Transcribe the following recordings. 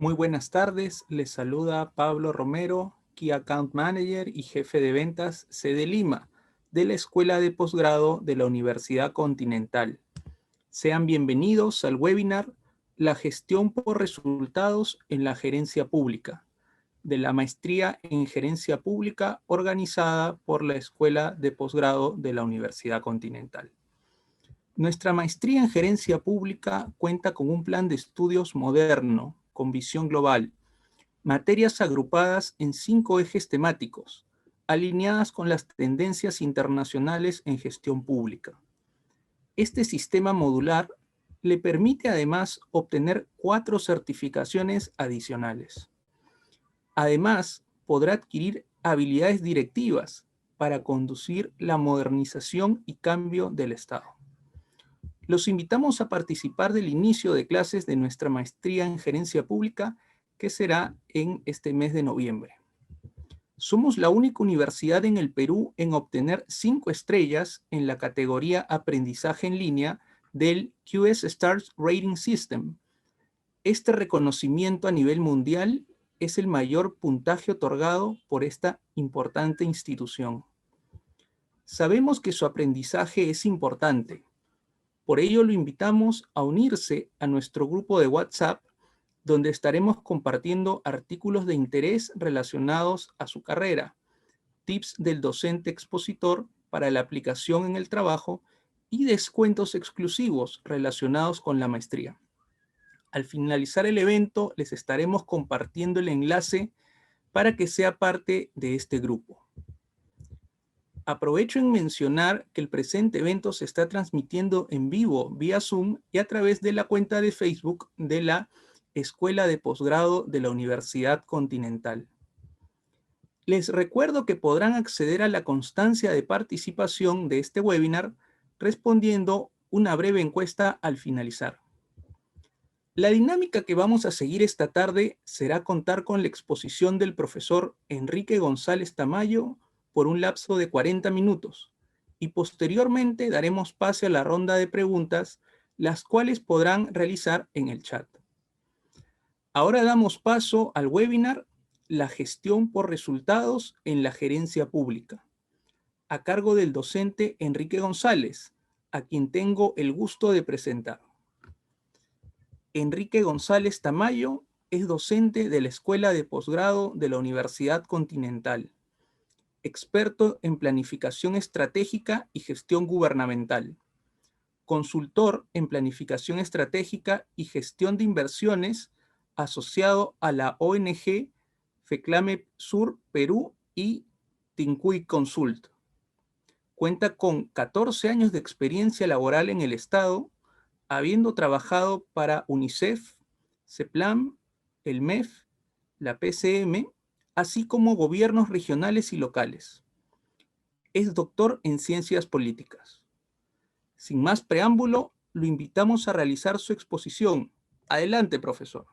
Muy buenas tardes, les saluda Pablo Romero, Key Account Manager y jefe de ventas sede Lima, de la Escuela de Posgrado de la Universidad Continental. Sean bienvenidos al webinar La gestión por resultados en la gerencia pública, de la maestría en gerencia pública organizada por la Escuela de Posgrado de la Universidad Continental. Nuestra maestría en gerencia pública cuenta con un plan de estudios moderno, con visión global, materias agrupadas en 5 ejes temáticos, alineadas con las tendencias internacionales en gestión pública. Este sistema modular le permite además obtener 4 certificaciones adicionales. Además, podrá adquirir habilidades directivas para conducir la modernización y cambio del Estado. Los invitamos a participar del inicio de clases de nuestra maestría en gerencia pública, que será en este mes de noviembre. Somos la única universidad en el Perú en obtener 5 estrellas en la categoría Aprendizaje en línea del QS Stars Rating System. Este reconocimiento a nivel mundial es el mayor puntaje otorgado por esta importante institución. Sabemos que su aprendizaje es importante. Por ello lo invitamos a unirse a nuestro grupo de WhatsApp, donde estaremos compartiendo artículos de interés relacionados a su carrera, tips del docente expositor para la aplicación en el trabajo y descuentos exclusivos relacionados con la maestría. Al finalizar el evento, les estaremos compartiendo el enlace para que sea parte de este grupo. Aprovecho en mencionar que el presente evento se está transmitiendo en vivo vía Zoom y a través de la cuenta de Facebook de la Escuela de Posgrado de la Universidad Continental. Les recuerdo que podrán acceder a la constancia de participación de este webinar respondiendo una breve encuesta al finalizar. La dinámica que vamos a seguir esta tarde será contar con la exposición del profesor Enrique González Tamayo por un lapso de 40 minutos y posteriormente daremos pase a la ronda de preguntas, las cuales podrán realizar en el chat. Ahora damos paso al webinar La gestión por resultados en la gerencia pública, a cargo del docente Enrique González, a quien tengo el gusto de presentar. Enrique González Tamayo es docente de la Escuela de Posgrado de la Universidad Continental, experto en planificación estratégica y gestión gubernamental, consultor en planificación estratégica y gestión de inversiones asociado a la ONG FECLAME Sur Perú y Tincuy Consult. Cuenta con 14 años de experiencia laboral en el Estado, habiendo trabajado para UNICEF, CEPLAM, el MEF, la PCM, así como gobiernos regionales y locales. Es doctor en ciencias políticas. Sin más preámbulo, lo invitamos a realizar su exposición. Adelante, profesor.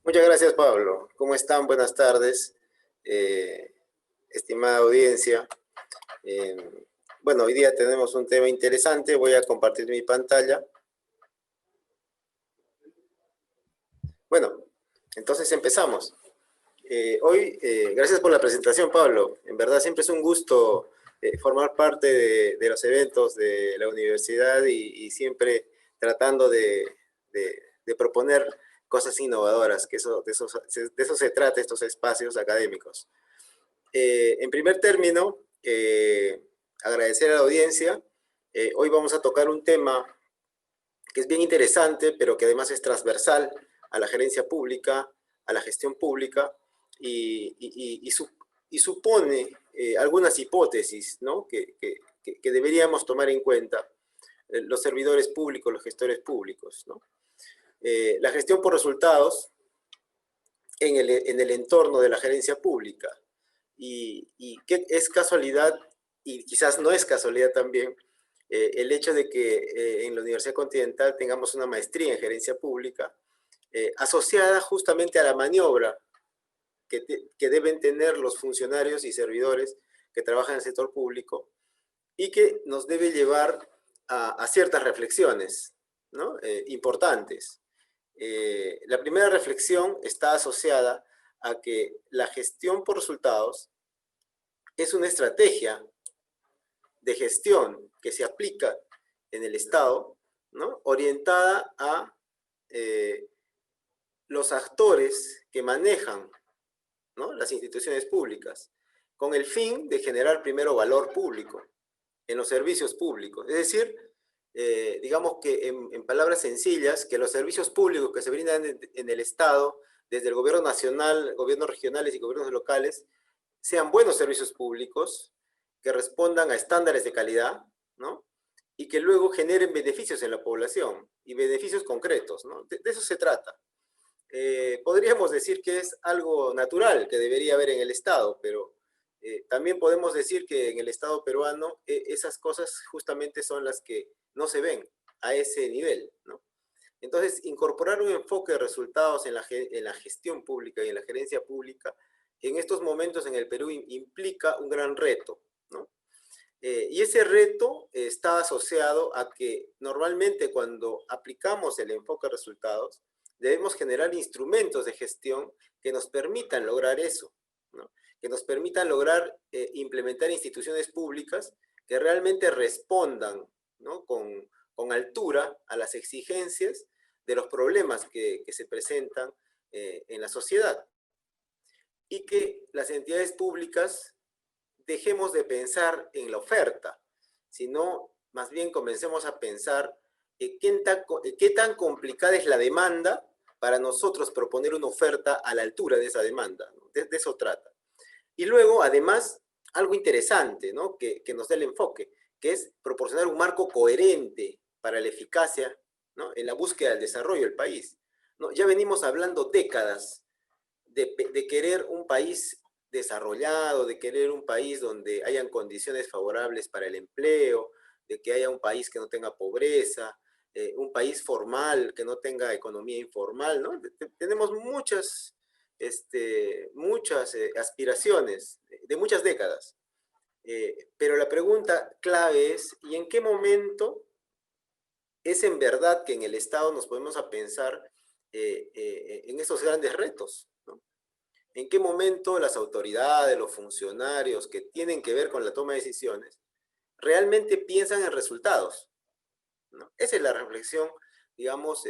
Muchas gracias, Pablo. ¿Cómo están? Buenas tardes, estimada audiencia. Bueno, hoy día tenemos un tema interesante. Voy a compartir mi pantalla. Bueno, entonces empezamos. Hoy, gracias por la presentación, Pablo. En verdad siempre es un gusto formar parte de los eventos de la universidad y siempre tratando de proponer cosas innovadoras, que de eso se trata estos espacios académicos. En primer término, agradecer a la audiencia. Hoy vamos a tocar un tema que es bien interesante, pero que además es transversal a la gerencia pública, a la gestión pública, y supone algunas hipótesis, ¿no? que deberíamos tomar en cuenta los servidores públicos, los gestores públicos, ¿no? La gestión por resultados en el entorno de la gerencia pública. Y que es casualidad, y quizás no es casualidad también, el hecho de que en la Universidad Continental tengamos una maestría en gerencia pública asociada justamente a la maniobra que deben tener los funcionarios y servidores que trabajan en el sector público y que nos debe llevar a ciertas reflexiones, ¿no? Importantes. La primera reflexión está asociada a que la gestión por resultados es una estrategia de gestión que se aplica en el Estado, ¿no? Orientada a los actores que manejan, ¿no?, las instituciones públicas, con el fin de generar primero valor público en los servicios públicos. Es decir, digamos que en palabras sencillas, que los servicios públicos que se brindan en el Estado, desde el gobierno nacional, gobiernos regionales y gobiernos locales, sean buenos servicios públicos, que respondan a estándares de calidad, ¿no?, y que luego generen beneficios en la población, y beneficios concretos, ¿no? De eso se trata. Podríamos decir que es algo natural que debería haber en el Estado, pero también podemos decir que en el Estado peruano esas cosas justamente son las que no se ven a ese nivel, ¿no? Entonces, incorporar un enfoque de resultados en la gestión pública y en la gerencia pública en estos momentos en el Perú implica un gran reto, ¿no? Y ese reto está asociado a que normalmente cuando aplicamos el enfoque de resultados, debemos generar instrumentos de gestión que nos permitan lograr eso, ¿no?, que nos permitan lograr implementar instituciones públicas que realmente respondan, ¿no?, con altura a las exigencias de los problemas que se presentan en la sociedad. Y que las entidades públicas dejemos de pensar en la oferta, sino más bien comencemos a pensar qué tan complicada es la demanda para nosotros proponer una oferta a la altura de esa demanda, ¿no? De eso trata. Y luego, además, algo interesante, ¿no?, que nos da el enfoque, que es proporcionar un marco coherente para la eficacia, ¿no?, en la búsqueda del desarrollo del país, ¿no? Ya venimos hablando décadas de querer un país desarrollado, de querer un país donde hayan condiciones favorables para el empleo, de que haya un país que no tenga pobreza, un país formal que no tenga economía informal, ¿no? Tenemos muchas aspiraciones de muchas décadas. Pero la pregunta clave es, ¿y en qué momento es en verdad que en el Estado nos podemos a pensar en esos grandes retos, ¿no? ¿En qué momento las autoridades, los funcionarios que tienen que ver con la toma de decisiones, realmente piensan en resultados, ¿no? Esa es la reflexión, digamos,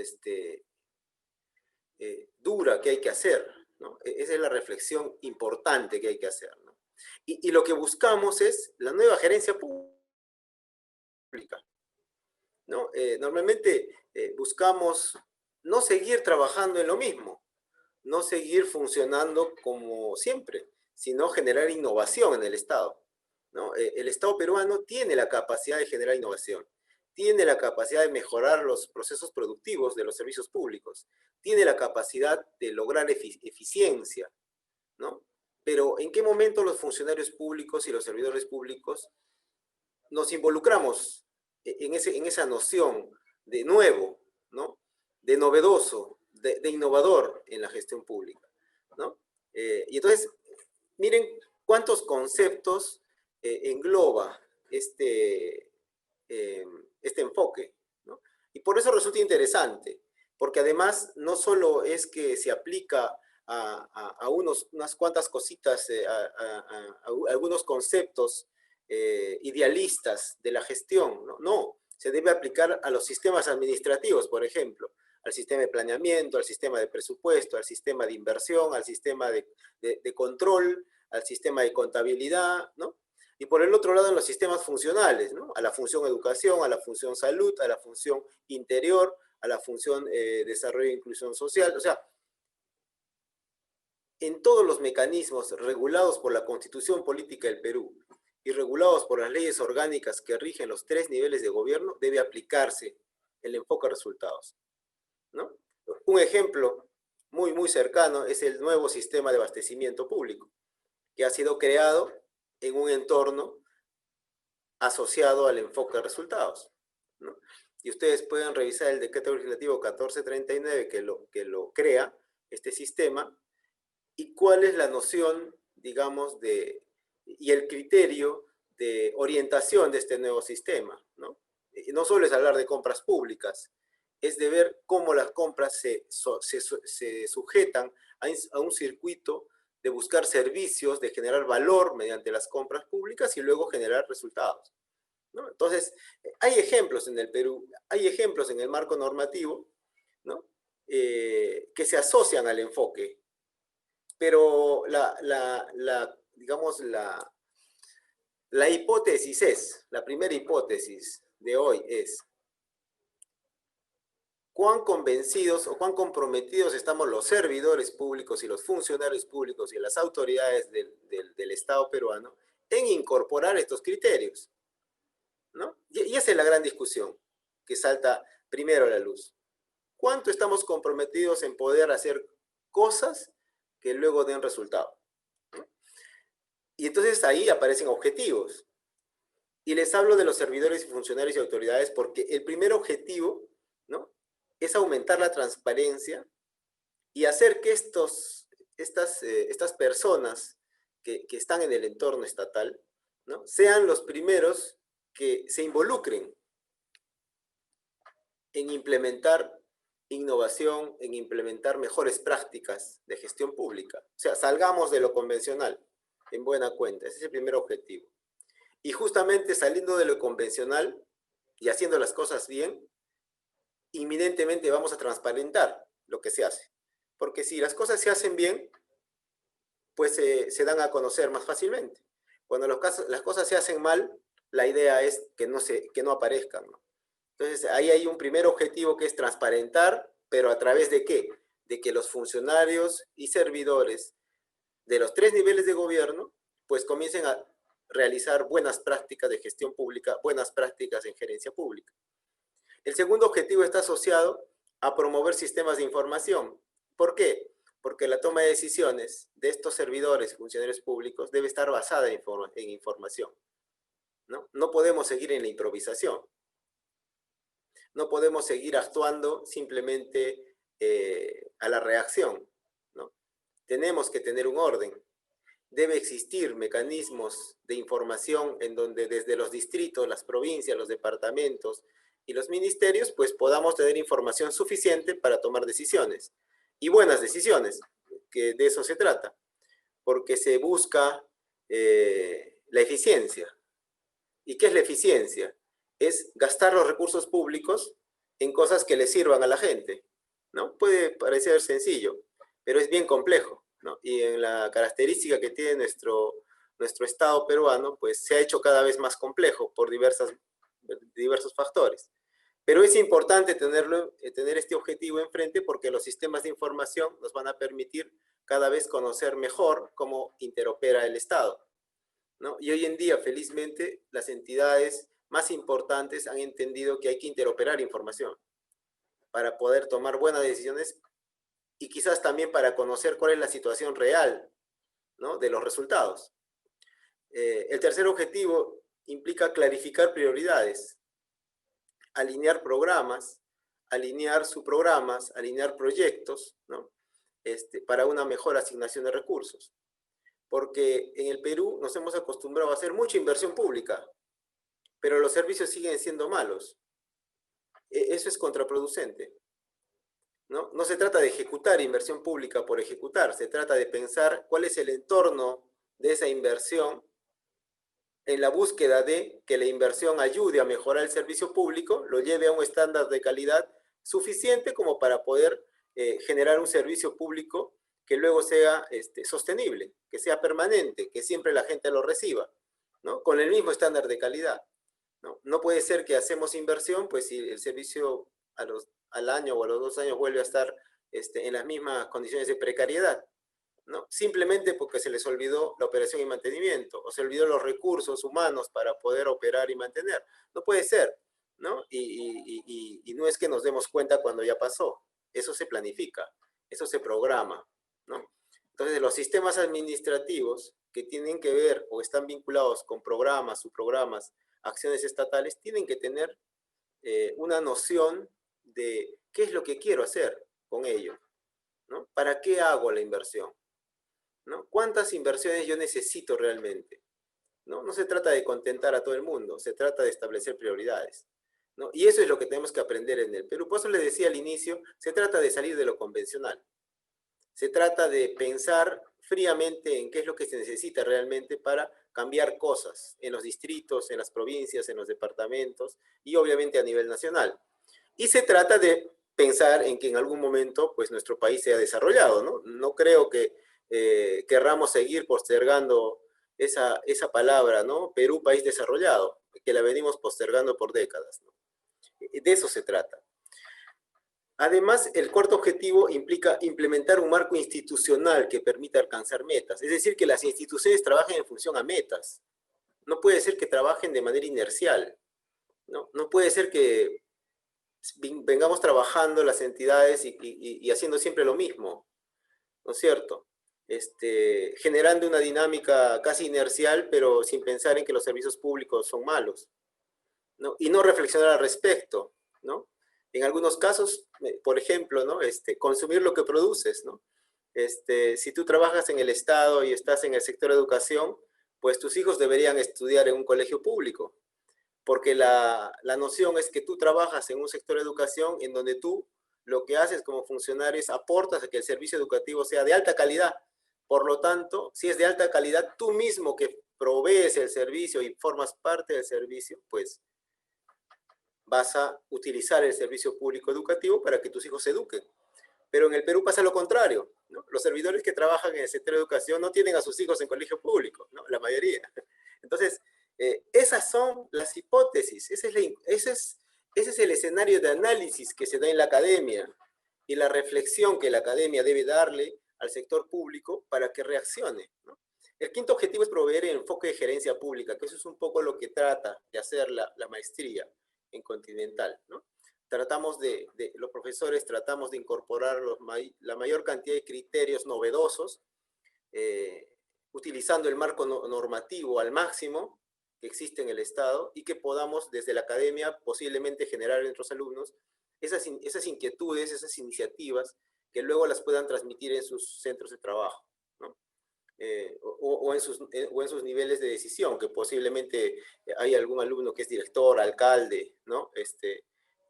dura que hay que hacer, ¿no? Esa es la reflexión importante que hay que hacer, ¿no? Y lo que buscamos es la nueva gerencia pública, ¿no? Normalmente buscamos no seguir trabajando en lo mismo, no seguir funcionando como siempre, sino generar innovación en el Estado, ¿no? El Estado peruano tiene la capacidad de generar innovación, tiene la capacidad de mejorar los procesos productivos de los servicios públicos, tiene la capacidad de lograr eficiencia, ¿no? Pero ¿en qué momento los funcionarios públicos y los servidores públicos nos involucramos en esa noción de nuevo, ¿no?, de novedoso, de innovador en la gestión pública, ¿no? Y entonces, miren cuántos conceptos engloba este enfoque, ¿no? Y por eso resulta interesante, porque además no solo es que se aplica a unas cuantas cositas, a algunos conceptos idealistas de la gestión, ¿no? No, se debe aplicar a los sistemas administrativos, por ejemplo, al sistema de planeamiento, al sistema de presupuesto, al sistema de inversión, al sistema de control, al sistema de contabilidad, ¿no? Y por el otro lado, en los sistemas funcionales, ¿no?, a la función educación, a la función salud, a la función interior, a la función desarrollo e inclusión social. O sea, en todos los mecanismos regulados por la Constitución Política del Perú y regulados por las leyes orgánicas que rigen los 3 niveles de gobierno, debe aplicarse el enfoque a resultados, ¿no? Un ejemplo muy cercano es el nuevo sistema de abastecimiento público, que ha sido creado en un entorno asociado al enfoque de resultados, ¿no? Y ustedes pueden revisar el decreto legislativo 1439 que lo crea, este sistema, y cuál es la noción, digamos, y el criterio de orientación de este nuevo sistema, ¿no? Y no solo es hablar de compras públicas, es de ver cómo las compras se sujetan a un circuito de buscar servicios, de generar valor mediante las compras públicas y luego generar resultados, ¿no? Entonces, hay ejemplos en el Perú, hay ejemplos en el marco normativo, ¿no? Que se asocian al enfoque, pero digamos, la hipótesis la primera hipótesis de hoy es: ¿cuán convencidos o cuán comprometidos estamos los servidores públicos y los funcionarios públicos y las autoridades del Estado peruano en incorporar estos criterios, ¿no? Y esa es la gran discusión que salta primero a la luz. ¿Cuánto estamos comprometidos en poder hacer cosas que luego den resultado? ¿No? Y entonces ahí aparecen objetivos. Y les hablo de los servidores y funcionarios y autoridades porque el primer objetivo, ¿no?, es aumentar la transparencia y hacer que estas personas que están en el entorno estatal, ¿no?, sean los primeros que se involucren en implementar innovación, en implementar mejores prácticas de gestión pública. O sea, salgamos de lo convencional, en buena cuenta. Ese es el primer objetivo. Y justamente saliendo de lo convencional y haciendo las cosas bien, inminentemente vamos a transparentar lo que se hace. Porque si las cosas se hacen bien, pues se dan a conocer más fácilmente. Cuando las cosas se hacen mal, la idea es que no aparezcan, ¿no? Entonces, ahí hay un primer objetivo que es transparentar, pero ¿a través de qué? De que los funcionarios y servidores de los 3 niveles de gobierno, pues comiencen a realizar buenas prácticas de gestión pública, buenas prácticas en gerencia pública. El segundo objetivo está asociado a promover sistemas de información. ¿Por qué? Porque la toma de decisiones de estos servidores y funcionarios públicos debe estar basada en información, ¿no? No podemos seguir en la improvisación. No podemos seguir actuando simplemente a la reacción, ¿no? Tenemos que tener un orden. Debe existir mecanismos de información en donde desde los distritos, las provincias, los departamentos y los ministerios, pues podamos tener información suficiente para tomar decisiones. Y buenas decisiones, que de eso se trata, porque se busca la eficiencia. ¿Y qué es la eficiencia? Es gastar los recursos públicos en cosas que le sirvan a la gente, ¿no? Puede parecer sencillo, pero es bien complejo, ¿no? Y en la característica que tiene nuestro Estado peruano, pues se ha hecho cada vez más complejo por diversos factores. Pero es importante tener este objetivo enfrente porque los sistemas de información nos van a permitir cada vez conocer mejor cómo interopera el Estado, ¿no? Y hoy en día, felizmente, las entidades más importantes han entendido que hay que interoperar información para poder tomar buenas decisiones y quizás también para conocer cuál es la situación real, ¿no?, de los resultados. El tercer objetivo implica clarificar prioridades, alinear programas, alinear subprogramas, alinear proyectos, ¿no?, para una mejor asignación de recursos. Porque en el Perú nos hemos acostumbrado a hacer mucha inversión pública, pero los servicios siguen siendo malos. Eso es contraproducente, ¿no? No se trata de ejecutar inversión pública por ejecutar, se trata de pensar cuál es el entorno de esa inversión en la búsqueda de que la inversión ayude a mejorar el servicio público, lo lleve a un estándar de calidad suficiente como para poder generar un servicio público que luego sea sostenible, que sea permanente, que siempre la gente lo reciba, ¿no?, con el mismo estándar de calidad, ¿no? No puede ser que hacemos inversión, pues si el servicio al año o a los 2 años vuelve a estar en las mismas condiciones de precariedad, ¿no? Simplemente porque se les olvidó la operación y mantenimiento, o se olvidó los recursos humanos para poder operar y mantener. No puede ser, ¿no? Y no es que nos demos cuenta cuando ya pasó. Eso se planifica, eso se programa, ¿no? Entonces, los sistemas administrativos que tienen que ver o están vinculados con programas, subprogramas, acciones estatales, tienen que tener una noción de qué es lo que quiero hacer con ello, ¿no? ¿Para qué hago la inversión? ¿No? ¿Cuántas inversiones yo necesito realmente? ¿No? No se trata de contentar a todo el mundo, se trata de establecer prioridades. ¿no? Y eso es lo que tenemos que aprender en el Perú. Por eso le decía al inicio, se trata de salir de lo convencional. Se trata de pensar fríamente en qué es lo que se necesita realmente para cambiar cosas en los distritos, en las provincias, en los departamentos y obviamente a nivel nacional. Y se trata de pensar en que en algún momento pues nuestro país sea desarrollado, ¿no? No creo que querramos seguir postergando esa palabra, ¿no? Perú, país desarrollado, que la venimos postergando por décadas, ¿no? De eso se trata. Además, el cuarto objetivo implica implementar un marco institucional que permita alcanzar metas. Es decir, que las instituciones trabajen en función a metas. No puede ser que trabajen de manera inercial. No puede ser que vengamos trabajando las entidades y haciendo siempre lo mismo, ¿no es cierto? Generando una dinámica casi inercial, pero sin pensar en que los servicios públicos son malos, ¿no? Y no reflexionar al respecto, ¿no? En algunos casos, por ejemplo, ¿no? Consumir lo que produces, ¿no? Si tú trabajas en el Estado y estás en el sector de educación, pues tus hijos deberían estudiar en un colegio público, porque la noción es que tú trabajas en un sector de educación en donde tú lo que haces como funcionario es aportas a que el servicio educativo sea de alta calidad. Por lo tanto, si es de alta calidad, tú mismo que provees el servicio y formas parte del servicio, pues vas a utilizar el servicio público educativo para que tus hijos se eduquen. Pero en el Perú pasa lo contrario, ¿no? Los servidores que trabajan en el sector de educación no tienen a sus hijos en colegio público, ¿no? La mayoría. Entonces, esas son las hipótesis, ese es el escenario de análisis que se da en la academia y la reflexión que la academia debe darle al sector público para que reaccione, ¿no? El quinto objetivo es proveer el enfoque de gerencia pública, que eso es un poco lo que trata de hacer la maestría en Continental, ¿no? Los profesores tratamos de incorporar la mayor cantidad de criterios novedosos, utilizando el marco normativo al máximo que existe en el Estado y que podamos desde la academia posiblemente generar en nuestros alumnos esas inquietudes, esas iniciativas que luego las puedan transmitir en sus centros de trabajo, ¿no? O en sus niveles de decisión, que posiblemente hay algún alumno que es director, alcalde, ¿no?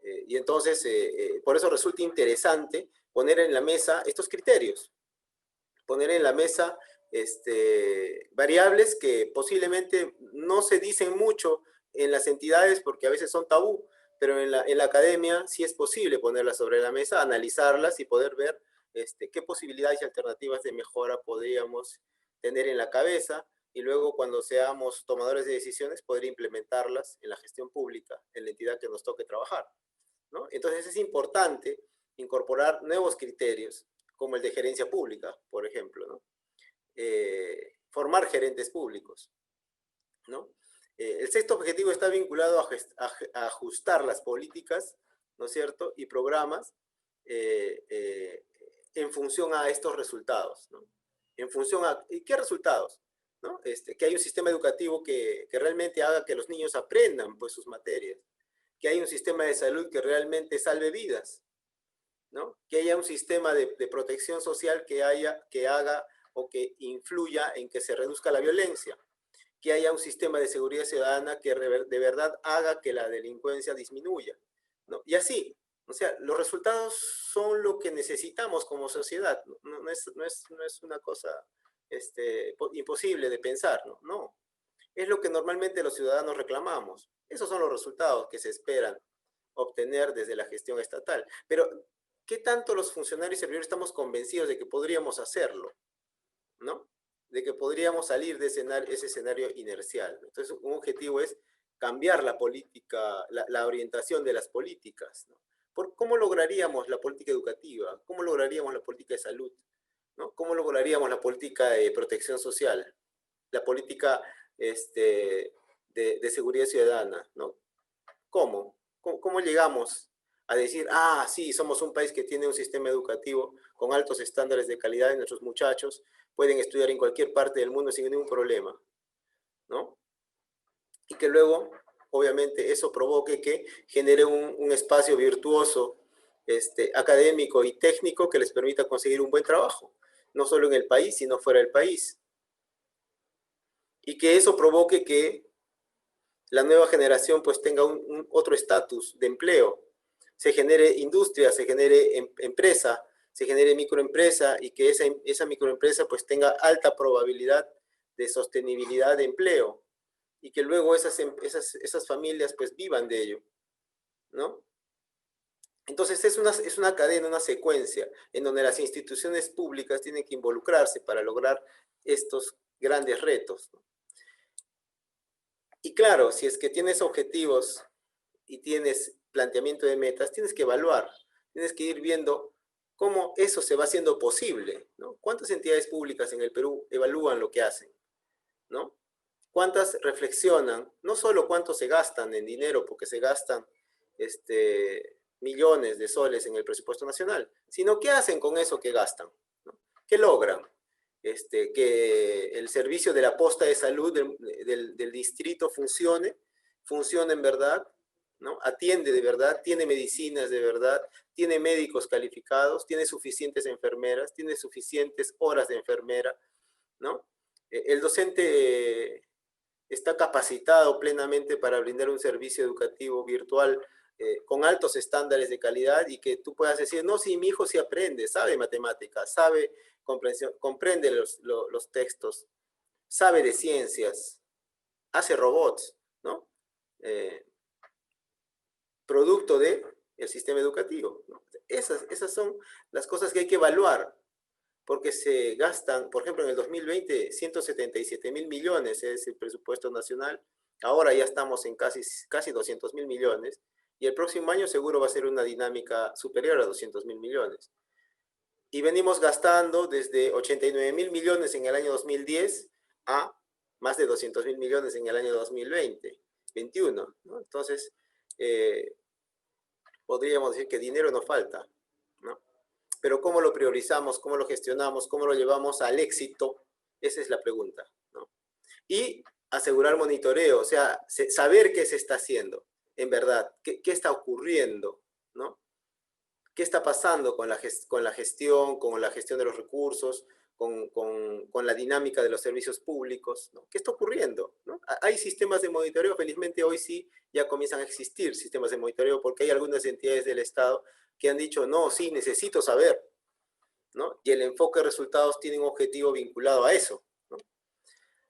Y entonces, por eso resulta interesante poner en la mesa estos criterios, poner en la mesa variables que posiblemente no se dicen mucho en las entidades porque a veces son tabú, pero en la academia sí es posible ponerlas sobre la mesa, analizarlas y poder ver qué posibilidades y alternativas de mejora podríamos tener en la cabeza y luego cuando seamos tomadores de decisiones poder implementarlas en la gestión pública, en la entidad que nos toque trabajar, ¿no? Entonces es importante incorporar nuevos criterios, como el de gerencia pública, por ejemplo, ¿no? Formar gerentes públicos, ¿no? El sexto objetivo está vinculado a ajustar las políticas, ¿no es cierto?, y programas en función a estos resultados, ¿no? En función a, ¿y qué resultados? ¿No? Que hay un sistema educativo que realmente haga que los niños aprendan pues, sus materias, que haya un sistema de salud que realmente salve vidas, ¿no? Que haya un sistema de protección social que haga o que influya en que se reduzca la violencia, que haya un sistema de seguridad ciudadana que de verdad haga que la delincuencia disminuya, ¿no? Y así, o sea, los resultados son lo que necesitamos como sociedad, no es una cosa imposible de pensar, ¿no? No, es lo que normalmente los ciudadanos reclamamos. Esos son los resultados que se esperan obtener desde la gestión estatal. Pero, ¿qué tanto los funcionarios y servidores estamos convencidos de que podríamos hacerlo? ¿No? De que podríamos salir de ese escenario inercial. Entonces, un objetivo es cambiar la política, la orientación de las políticas, ¿no? ¿Cómo lograríamos la política educativa? ¿Cómo lograríamos la política de salud? ¿No? ¿Cómo lograríamos la política de protección social? La política de seguridad ciudadana, ¿no? ¿Cómo llegamos a decir, ah, sí, somos un país que tiene un sistema educativo con altos estándares de calidad y nuestros muchachos pueden estudiar en cualquier parte del mundo sin ningún problema, ¿no? Y que luego, obviamente, eso provoque que genere un espacio virtuoso académico y técnico que les permita conseguir un buen trabajo, no solo en el país, sino fuera del país. Y que eso provoque que la nueva generación pues tenga otro estatus de empleo, se genere industria, se genere empresa, se genere microempresa y que esa microempresa pues tenga alta probabilidad de sostenibilidad de empleo y que luego esas familias pues vivan de ello, ¿no? Entonces es una cadena, una secuencia en donde las instituciones públicas tienen que involucrarse para lograr estos grandes retos, ¿no? Y claro, si es que tienes objetivos y tienes planteamiento de metas, tienes que evaluar, tienes que ir viendo cómo eso se va haciendo posible, ¿no? ¿Cuántas entidades públicas en el Perú evalúan lo que hacen, ¿no? ¿Cuántas reflexionan? No solo cuánto se gastan en dinero, porque se gastan millones de soles en el presupuesto nacional, sino qué hacen con eso que gastan, ¿no? ¿Qué logran? Que el servicio de la posta de salud del distrito funcione en verdad, ¿no? Atiende de verdad, tiene medicinas de verdad, tiene médicos calificados, tiene suficientes enfermeras, tiene suficientes horas de enfermera, ¿no? El docente está capacitado plenamente para brindar un servicio educativo virtual con altos estándares de calidad y que tú puedas decir, no, sí, mi hijo sí aprende, sabe matemáticas, sabe comprensión, comprende los textos, sabe de ciencias, hace robots, ¿no? Producto del sistema educativo, ¿no? Esas son las cosas que hay que evaluar, porque se gastan, por ejemplo, en el 2020, 177.000 millones es el presupuesto nacional, ahora ya estamos en casi 200.000 millones, y el próximo año seguro va a ser una dinámica superior a 200.000 millones. Y venimos gastando desde 89.000 millones en el año 2010 a más de 200.000 millones en el año 2020, 21, ¿no? Entonces, podríamos decir que dinero no falta, ¿no? Pero ¿cómo lo priorizamos? ¿Cómo lo gestionamos? ¿Cómo lo llevamos al éxito? Esa es la pregunta, ¿no? Y asegurar monitoreo, o sea, saber qué se está haciendo, en verdad, qué está ocurriendo, ¿no? ¿Qué está pasando con la gestión, con la gestión de los recursos, con la dinámica de los servicios públicos, ¿no? ¿Qué está ocurriendo, ¿no? Hay sistemas de monitoreo, felizmente hoy sí ya comienzan a existir sistemas de monitoreo porque hay algunas entidades del Estado que han dicho, no, sí, necesito saber, ¿no? Y el enfoque de resultados tiene un objetivo vinculado a eso, ¿no?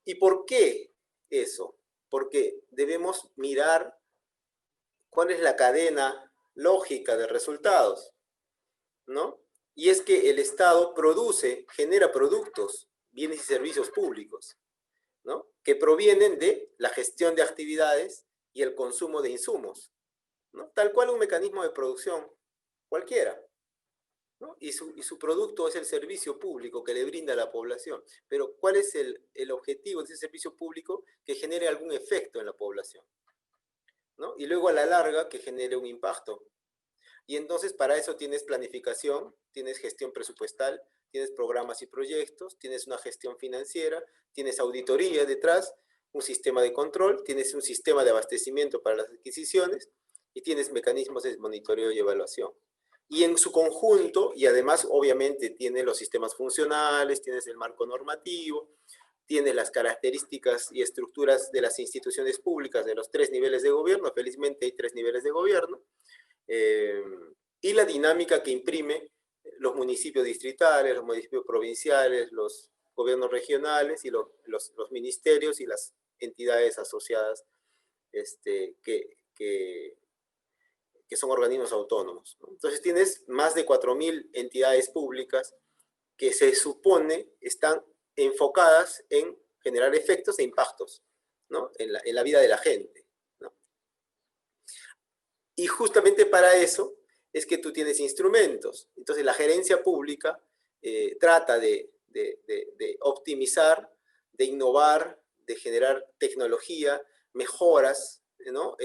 ¿Y por qué eso? Porque debemos mirar cuál es la cadena lógica de resultados, ¿no? Y es que el Estado genera productos, bienes y servicios públicos, ¿no? Que provienen de la gestión de actividades y el consumo de insumos, ¿no? Tal cual un mecanismo de producción cualquiera, ¿no? Y su producto es el servicio público que le brinda a la población. Pero ¿cuál es el objetivo de ese servicio público? Que genere algún efecto en la población, ¿no? Y luego a la larga que genere un impacto. Y entonces para eso tienes planificación, tienes gestión presupuestal, tienes programas y proyectos, tienes una gestión financiera, tienes auditoría detrás, un sistema de control, tienes un sistema de abastecimiento para las adquisiciones y tienes mecanismos de monitoreo y evaluación. Y en su conjunto, y además obviamente tiene los sistemas funcionales, tienes el marco normativo, tienes las características y estructuras de las instituciones públicas de los 3 niveles de gobierno, felizmente hay 3 niveles de gobierno, y la dinámica que imprime los municipios distritales, los municipios provinciales, los gobiernos regionales y los ministerios y las entidades asociadas que son organismos autónomos, ¿no? Entonces tienes más de 4.000 entidades públicas que se supone están enfocadas en generar efectos e impactos, ¿no? en la vida de la gente, ¿no? Y justamente para eso es que tú tienes instrumentos. Entonces la gerencia pública trata de optimizar, de innovar, de generar tecnología, mejoras, ¿no?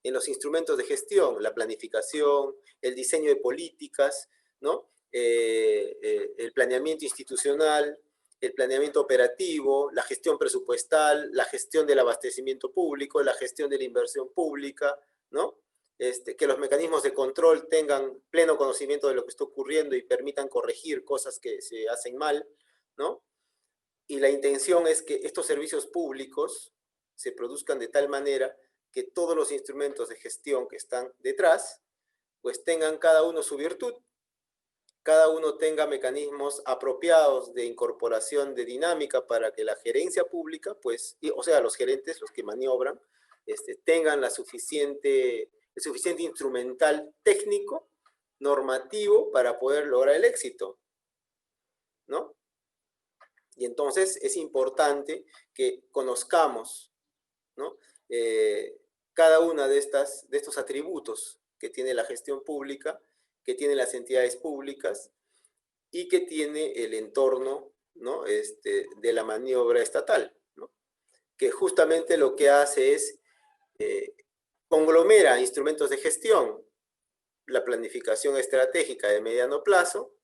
en los instrumentos de gestión, la planificación, el diseño de políticas, ¿no? El planeamiento institucional, el planeamiento operativo, la gestión presupuestal, la gestión del abastecimiento público, la gestión de la inversión pública, ¿no? Que los mecanismos de control tengan pleno conocimiento de lo que está ocurriendo y permitan corregir cosas que se hacen mal, ¿no? Y la intención es que estos servicios públicos se produzcan de tal manera que todos los instrumentos de gestión que están detrás, pues tengan cada uno su virtud, cada uno tenga mecanismos apropiados de incorporación de dinámica para que la gerencia pública, pues, o sea, los gerentes, los que maniobran, tengan el suficiente instrumental técnico, normativo, para poder lograr el éxito, ¿no? Y entonces es importante que conozcamos, ¿no? Cada una de estos atributos que tiene la gestión pública, que tienen las entidades públicas y que tiene el entorno, ¿no? De la maniobra estatal, ¿no? Que justamente lo que hace es conglomera instrumentos de gestión, la planificación estratégica de mediano plazo,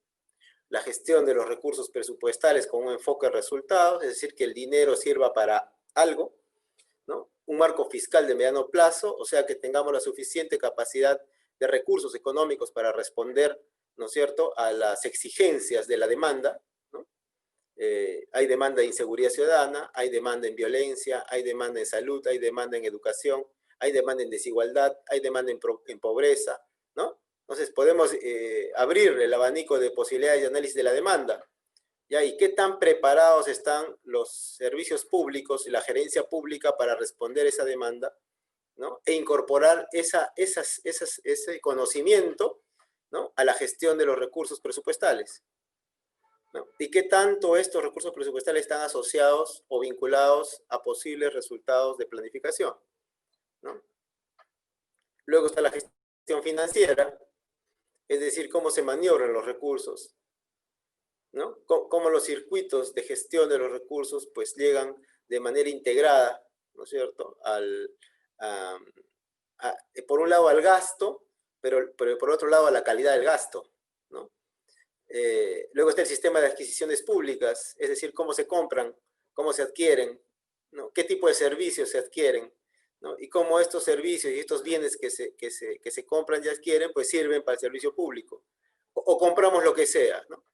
la gestión de los recursos presupuestales con un enfoque de resultados, es decir, que el dinero sirva para algo, ¿no? Un marco fiscal de mediano plazo, o sea, que tengamos la suficiente capacidad de recursos económicos para responder, ¿no es cierto?, a las exigencias de la demanda, ¿no? Hay demanda de inseguridad ciudadana, hay demanda en violencia, hay demanda en salud, hay demanda en educación, hay demanda en desigualdad, hay demanda en pobreza, ¿no? Entonces podemos abrir el abanico de posibilidades de análisis de la demanda, ¿ya? ¿Y qué tan preparados están los servicios públicos y la gerencia pública para responder esa demanda, ¿no? E incorporar ese conocimiento, ¿no?, a la gestión de los recursos presupuestales, ¿no? Y qué tanto estos recursos presupuestales están asociados o vinculados a posibles resultados de planificación, ¿no? Luego está la gestión financiera, es decir, cómo se maniobran los recursos, ¿no? Cómo los circuitos de gestión de los recursos pues llegan de manera integrada, ¿no es cierto?, por un lado al gasto, pero por otro lado a la calidad del gasto, ¿no? Luego está el sistema de adquisiciones públicas, es decir, cómo se compran, cómo se adquieren, ¿no? Qué tipo de servicios se adquieren, ¿no? Y cómo estos servicios y estos bienes que se compran y adquieren, pues sirven para el servicio público. O compramos lo que sea, ¿no?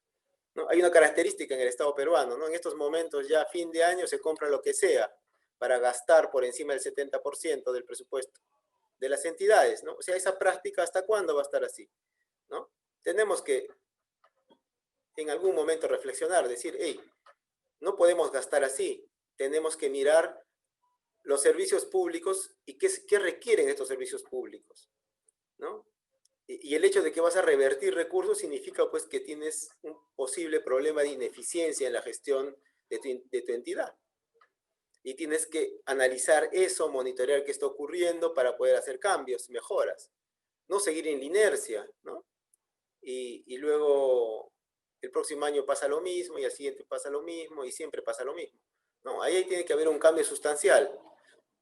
¿No? Hay una característica en el Estado peruano, ¿no? En estos momentos ya a fin de año se compra lo que sea para gastar por encima del 70% del presupuesto de las entidades, ¿no? O sea, esa práctica, ¿hasta cuándo va a estar así? ¿No? Tenemos que en algún momento reflexionar, decir, hey, no podemos gastar así, tenemos que mirar los servicios públicos y qué requieren estos servicios públicos, ¿no? Y el hecho de que vas a revertir recursos significa pues que tienes un posible problema de ineficiencia en la gestión de tu entidad. Y tienes que analizar eso, monitorear qué está ocurriendo para poder hacer cambios, mejoras. No seguir en la inercia, ¿no? Y luego el próximo año pasa lo mismo y al siguiente pasa lo mismo y siempre pasa lo mismo. No, ahí tiene que haber un cambio sustancial,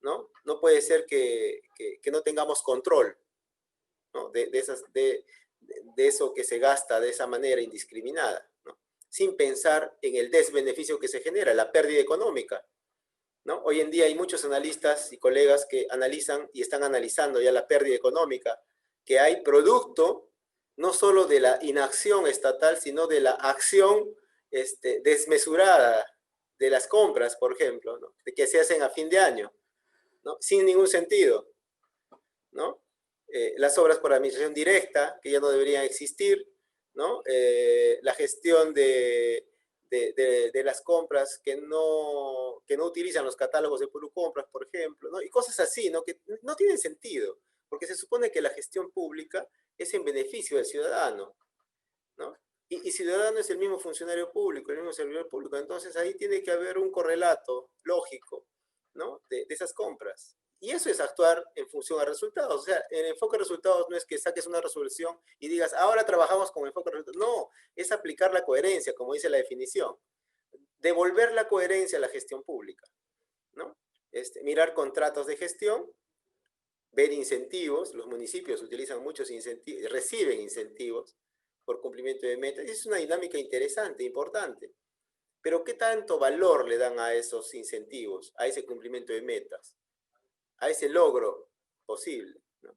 ¿no? No puede ser que no tengamos control, ¿no?, de eso que se gasta de esa manera indiscriminada, ¿no?, sin pensar en el desbeneficio que se genera, la pérdida económica, ¿no? Hoy en día hay muchos analistas y colegas que analizan y están analizando ya la pérdida económica que hay producto no solo de la inacción estatal, sino de la acción desmesurada de las compras, por ejemplo, ¿no?, que se hacen a fin de año, ¿no?, sin ningún sentido, ¿no? Las obras por administración directa, que ya no deberían existir, ¿no? La gestión de las compras que no utilizan los catálogos de Purucompras, por ejemplo, ¿no? Y cosas así, ¿no?, que no tienen sentido, porque se supone que la gestión pública es en beneficio del ciudadano, ¿no? Y ciudadano es el mismo funcionario público, el mismo servidor público, entonces ahí tiene que haber un correlato lógico, ¿no?, de esas compras. Y eso es actuar en función a resultados. O sea, el enfoque de resultados no es que saques una resolución y digas, ahora trabajamos con enfoque de resultados. No, es aplicar la coherencia, como dice la definición. Devolver la coherencia a la gestión pública, ¿no? Mirar contratos de gestión, ver incentivos. Los municipios utilizan muchos incentivos, reciben incentivos por cumplimiento de metas. Es una dinámica interesante, importante. Pero ¿qué tanto valor le dan a esos incentivos, a ese cumplimiento de metas, a ese logro posible, ¿no?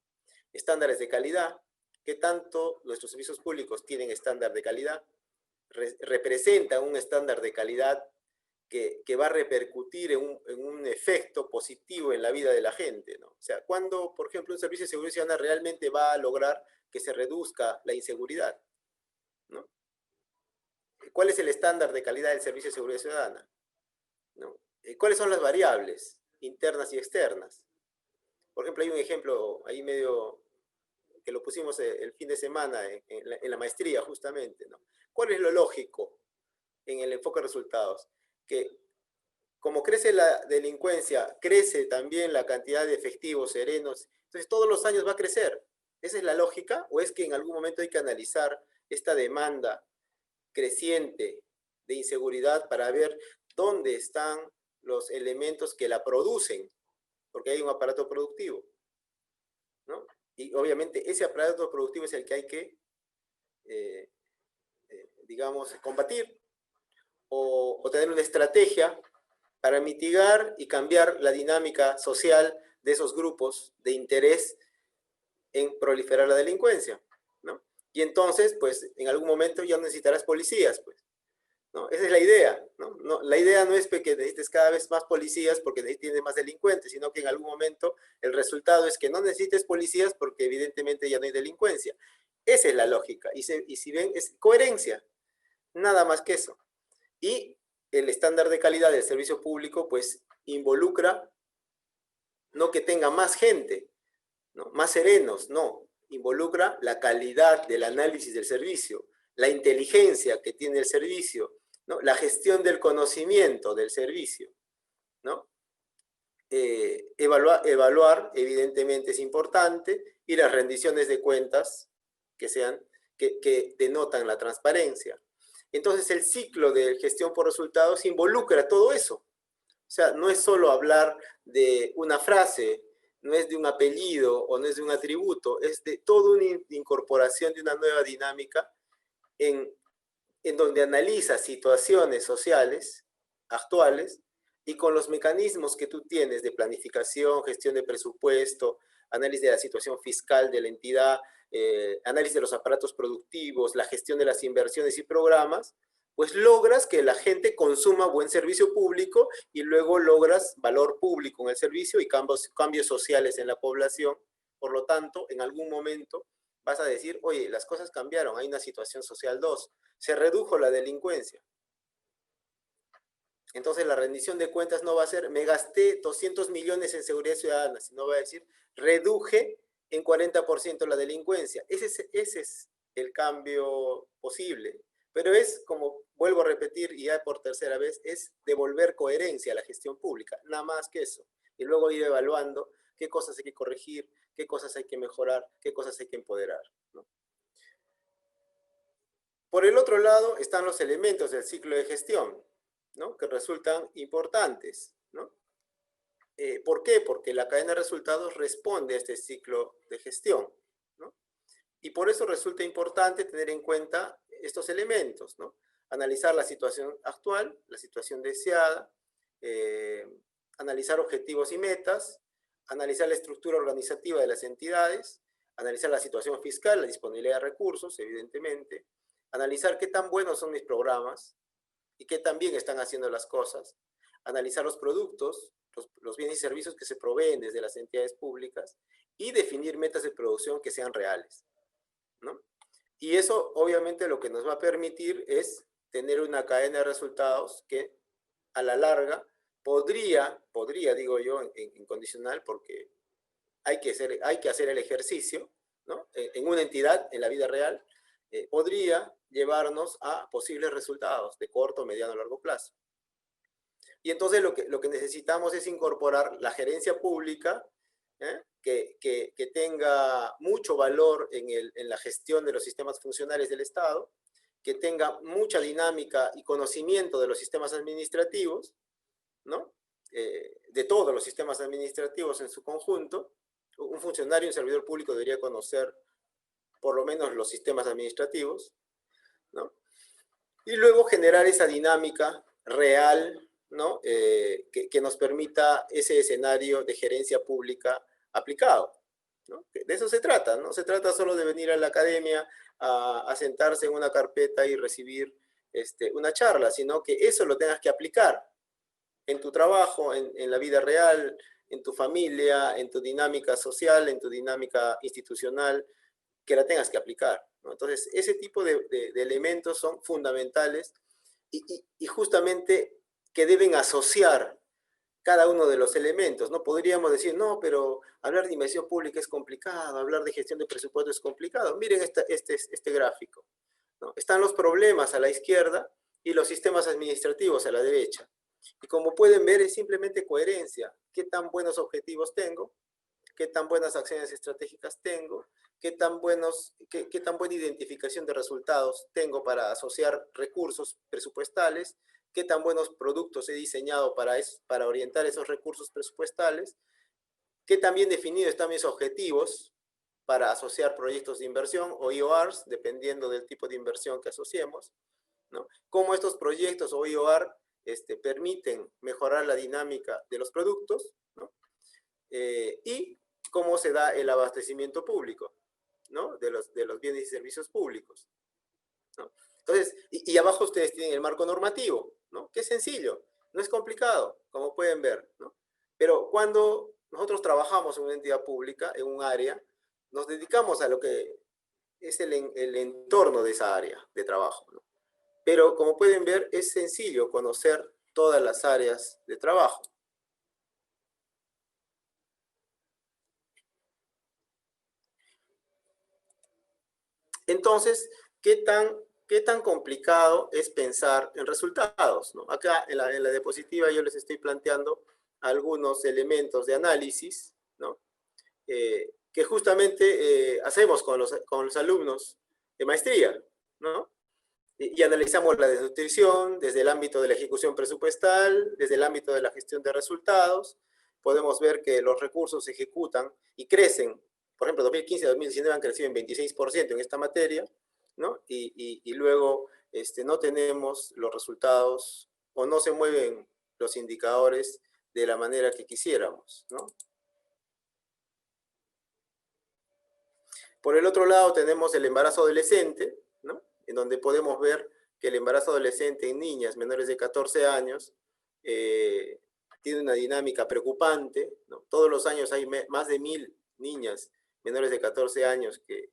Estándares de calidad, ¿qué tanto nuestros servicios públicos tienen estándar de calidad? ¿Representan un estándar de calidad que va a repercutir en un efecto positivo en la vida de la gente, ¿no? O sea, cuando, por ejemplo, un servicio de seguridad ciudadana realmente va a lograr que se reduzca la inseguridad, ¿no? ¿Cuál es el estándar de calidad del servicio de seguridad ciudadana? ¿No? ¿Cuáles son las variables internas y externas? Por ejemplo, hay un ejemplo ahí medio que lo pusimos el fin de semana en la maestría justamente, ¿no? ¿Cuál es lo lógico en el enfoque de resultados? Que como crece la delincuencia, crece también la cantidad de efectivos serenos, entonces todos los años va a crecer. ¿Esa es la lógica? ¿O es que en algún momento hay que analizar esta demanda creciente de inseguridad para ver dónde están los elementos que la producen? Porque hay un aparato productivo, ¿no? Y obviamente ese aparato productivo es el que hay que, digamos, combatir o tener una estrategia para mitigar y cambiar la dinámica social de esos grupos de interés en proliferar la delincuencia, ¿no? Y entonces, pues, en algún momento ya necesitarás policías, pues, ¿no? Esa es la idea, ¿no? La idea no es que necesites cada vez más policías porque tienes más delincuentes, sino que en algún momento el resultado es que no necesites policías porque evidentemente ya no hay delincuencia. Esa es la lógica. Y si ven, es coherencia, nada más que eso. Y el estándar de calidad del servicio público, pues, involucra no que tenga más gente, ¿no? Más serenos, no. Involucra la calidad del análisis del servicio, la inteligencia que tiene el servicio, ¿no? La gestión del conocimiento del servicio, ¿no? Evaluar, evidentemente, es importante, y las rendiciones de cuentas que denotan la transparencia. Entonces, el ciclo de gestión por resultados involucra todo eso. O sea, no es solo hablar de una frase, no es de un apellido o no es de un atributo, es de toda una incorporación de una nueva dinámica en donde analiza situaciones sociales actuales y con los mecanismos que tú tienes de planificación, gestión de presupuesto, análisis de la situación fiscal de la entidad, análisis de los aparatos productivos, la gestión de las inversiones y programas, pues logras que la gente consuma buen servicio público y luego logras valor público en el servicio y cambios sociales en la población. Por lo tanto, en algún momento vas a decir, oye, las cosas cambiaron, hay una situación social 2, se redujo la delincuencia. Entonces la rendición de cuentas no va a ser, me gasté 200 millones en seguridad ciudadana, sino va a decir, reduje en 40% la delincuencia. Ese es el cambio posible. Pero es, como vuelvo a repetir, y ya por tercera vez, es devolver coherencia a la gestión pública, nada más que eso. Y luego ir evaluando qué cosas hay que corregir, qué cosas hay que mejorar, qué cosas hay que empoderar, ¿no? Por el otro lado están los elementos del ciclo de gestión, ¿no? Que resultan importantes, ¿no? ¿Por qué? Porque la cadena de resultados responde a este ciclo de gestión, ¿no? Y por eso resulta importante tener en cuenta estos elementos, ¿no? Analizar la situación actual, la situación deseada, analizar objetivos y metas, analizar la estructura organizativa de las entidades, analizar la situación fiscal, la disponibilidad de recursos, evidentemente, analizar qué tan buenos son mis programas y qué tan bien están haciendo las cosas, analizar los productos, los bienes y servicios que se proveen desde las entidades públicas y definir metas de producción que sean reales, ¿no? Y eso obviamente lo que nos va a permitir es tener una cadena de resultados que a la larga podría digo yo, en condicional, porque hay que hacer el ejercicio, ¿no? En una entidad, en la vida real, podría llevarnos a posibles resultados de corto, mediano, largo plazo. Y entonces lo que necesitamos es incorporar la gerencia pública, que tenga mucho valor en la gestión de los sistemas funcionales del Estado, que tenga mucha dinámica y conocimiento de los sistemas administrativos, ¿no? De todos los sistemas administrativos en su conjunto. Un funcionario, un servidor público debería conocer por lo menos los sistemas administrativos, ¿no? Y luego generar esa dinámica real, ¿no? Que nos permita ese escenario de gerencia pública aplicado, ¿no? De eso se trata, no se trata solo de venir a la academia a sentarse en una carpeta y recibir una charla, sino que eso lo tengas que aplicar, en tu trabajo, en la vida real, en tu familia, en tu dinámica social, en tu dinámica institucional, que la tengas que aplicar, ¿no? Entonces, ese tipo de elementos son fundamentales y justamente que deben asociar cada uno de los elementos, ¿no? Podríamos decir, no, pero hablar de inversión pública es complicado, hablar de gestión de presupuesto es complicado. Miren este gráfico, ¿no? Están los problemas a la izquierda y los sistemas administrativos a la derecha. Y como pueden ver, es simplemente coherencia. ¿Qué tan buenos objetivos tengo? ¿Qué tan buenas acciones estratégicas tengo? ¿Qué tan buena identificación de resultados tengo para asociar recursos presupuestales? ¿Qué tan buenos productos he diseñado para orientar esos recursos presupuestales? ¿Qué tan bien definidos están mis objetivos para asociar proyectos de inversión o IORs, dependiendo del tipo de inversión que asociemos, ¿no? ¿Cómo estos proyectos o IOR permiten mejorar la dinámica de los productos, ¿no? Y cómo se da el abastecimiento público, ¿no? de los bienes y servicios públicos, ¿no? Entonces, y abajo ustedes tienen el marco normativo, ¿no? Que es sencillo, no es complicado, como pueden ver, ¿no? Pero cuando nosotros trabajamos en una entidad pública, en un área, nos dedicamos a lo que es el entorno de esa área de trabajo, ¿no? Pero como pueden ver, es sencillo conocer todas las áreas de trabajo. Entonces, ¿qué tan complicado es pensar en resultados, ¿no? Acá en la diapositiva yo les estoy planteando algunos elementos de análisis, ¿no? Que justamente hacemos con los alumnos de maestría, ¿no? Y analizamos la desnutrición desde el ámbito de la ejecución presupuestal, desde el ámbito de la gestión de resultados. Podemos ver que los recursos se ejecutan y crecen. Por ejemplo, 2015-2019 han crecido en 26% en esta materia, ¿no? Y luego no tenemos los resultados o no se mueven los indicadores de la manera que quisiéramos, ¿no? Por el otro lado tenemos el embarazo adolescente, ¿no? En donde podemos ver que el embarazo adolescente en niñas menores de 14 años tiene una dinámica preocupante, ¿no? Todos los años hay más de 1000 niñas menores de 14 años que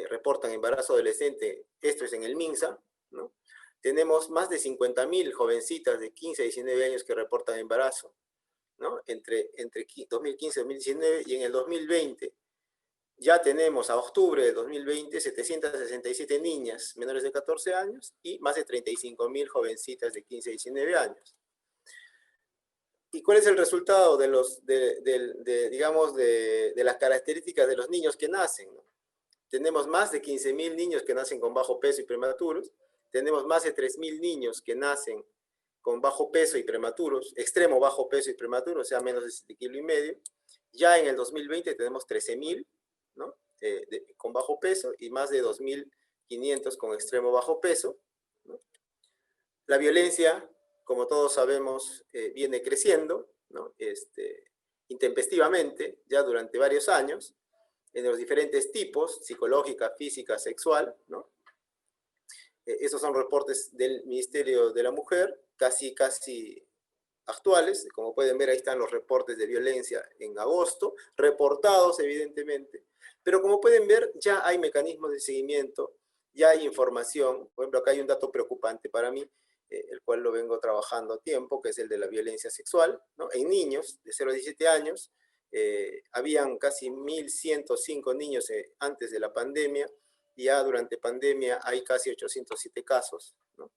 reportan embarazo adolescente, esto es en el MINSA, ¿no? Tenemos más de 50.000 jovencitas de 15 a 19 años que reportan embarazo, ¿no? Entre 2015 y 2019, y en el 2020 ya tenemos a octubre de 2020 767 niñas menores de 14 años y más de 35.000 jovencitas de 15 a 19 años. ¿Y cuál es el resultado de las características de los niños que nacen, ¿no? Tenemos más de 15.000 niños que nacen con bajo peso y prematuros. Tenemos más de 3.000 niños que nacen con bajo peso y prematuros, extremo bajo peso y prematuros, o sea, menos de 7,5 kg. Ya en el 2020 tenemos 13.000, ¿no? Con bajo peso y más de 2.500 con extremo bajo peso, ¿no? La violencia, como todos sabemos, viene creciendo, ¿no? Intempestivamente, ya durante varios años, en los diferentes tipos, psicológica, física, sexual, ¿no? Esos son reportes del Ministerio de la Mujer, casi actuales. Como pueden ver, ahí están los reportes de violencia en agosto, reportados evidentemente, pero como pueden ver, ya hay mecanismos de seguimiento, ya hay información. Por ejemplo, acá hay un dato preocupante para mí, el cual lo vengo trabajando a tiempo, que es el de la violencia sexual, ¿no? En niños de 0 a 17 años, habían casi 1.105 niños antes de la pandemia, y ya durante pandemia hay casi 807 casos, ¿no?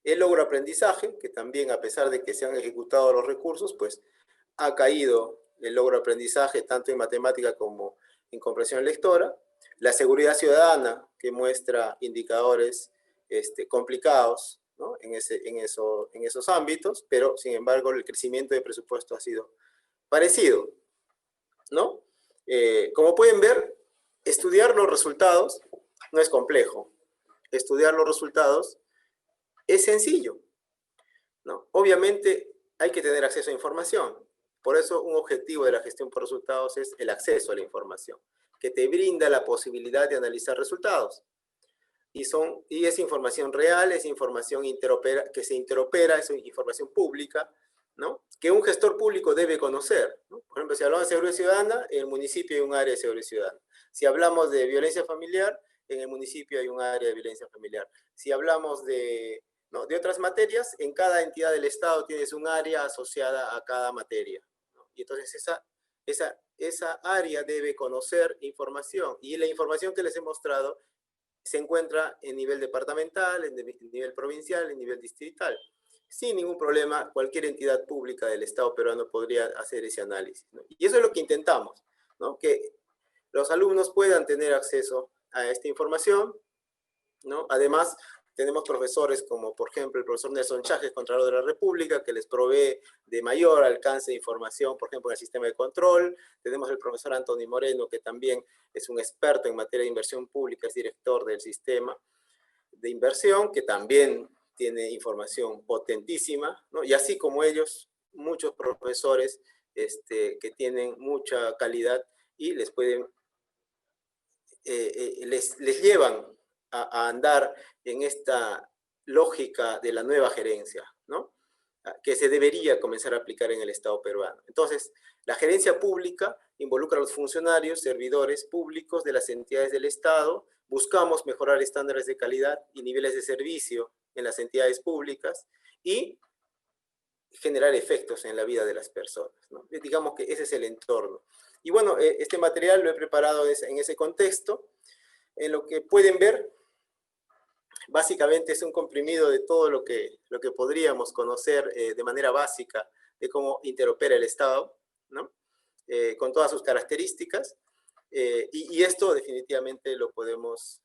El logro aprendizaje, que también a pesar de que se han ejecutado los recursos, pues ha caído el logro aprendizaje tanto en matemática como en comprensión lectora. La seguridad ciudadana, que muestra indicadores complicados, ¿no? en esos ámbitos, pero sin embargo el crecimiento de presupuesto ha sido parecido, ¿no? Como pueden ver, estudiar los resultados no es complejo. Estudiar los resultados es sencillo, ¿no? Obviamente hay que tener acceso a información. Por eso un objetivo de la gestión por resultados es el acceso a la información, que te brinda la posibilidad de analizar resultados. y es información real, es información que se interopera, es información pública, ¿no? Que un gestor público debe conocer, ¿no? Por ejemplo, si hablamos de seguridad ciudadana, en el municipio hay un área de seguridad ciudadana. Si hablamos de violencia familiar, en el municipio hay un área de violencia familiar. Si hablamos de, ¿no?, de otras materias, en cada entidad del Estado tienes un área asociada a cada materia, ¿no? Y entonces esa área debe conocer información, y la información que les he mostrado se encuentra en nivel departamental, en nivel provincial, en nivel distrital. Sin ningún problema, cualquier entidad pública del Estado peruano podría hacer ese análisis, ¿no? Y eso es lo que intentamos, ¿no? Que los alumnos puedan tener acceso a esta información, ¿no? Además, tenemos profesores como, por ejemplo, el profesor Nelson Chajes, Contralor de la República, que les provee de mayor alcance de información, por ejemplo, en el sistema de control. Tenemos el profesor Anthony Moreno, que también es un experto en materia de inversión pública, es director del sistema de inversión, que también tiene información potentísima, ¿no? Y así como ellos, muchos profesores que tienen mucha calidad y les pueden, les llevan a andar en esta lógica de la nueva gerencia, ¿no? Que se debería comenzar a aplicar en el Estado peruano. Entonces, la gerencia pública involucra a los funcionarios, servidores públicos de las entidades del Estado. Buscamos mejorar estándares de calidad y niveles de servicio en las entidades públicas y generar efectos en la vida de las personas, ¿no? Digamos que ese es el entorno. Y bueno, este material lo he preparado en ese contexto. En lo que pueden ver, básicamente es un comprimido de todo lo que podríamos conocer de manera básica de cómo interopera el Estado, ¿no? Con todas sus características. Y esto definitivamente lo podemos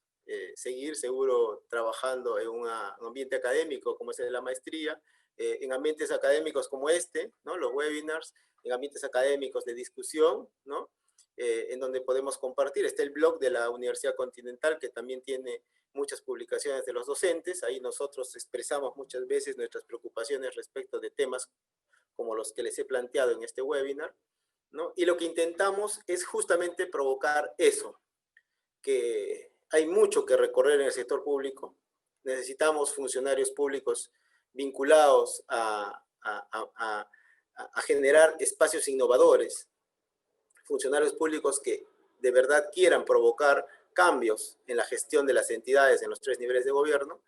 seguir seguro trabajando en un ambiente académico como es el de la maestría, en ambientes académicos como este, ¿no? Los webinars, en ambientes académicos de discusión, ¿no? En donde podemos compartir. Está el blog de la Universidad Continental, que también tiene muchas publicaciones de los docentes. Ahí nosotros expresamos muchas veces nuestras preocupaciones respecto de temas como los que les he planteado en este webinar, ¿no? Y lo que intentamos es justamente provocar eso, que hay mucho que recorrer en el sector público. Necesitamos funcionarios públicos vinculados a generar espacios innovadores, funcionarios públicos que de verdad quieran provocar cambios en la gestión de las entidades en los 3 niveles de gobierno,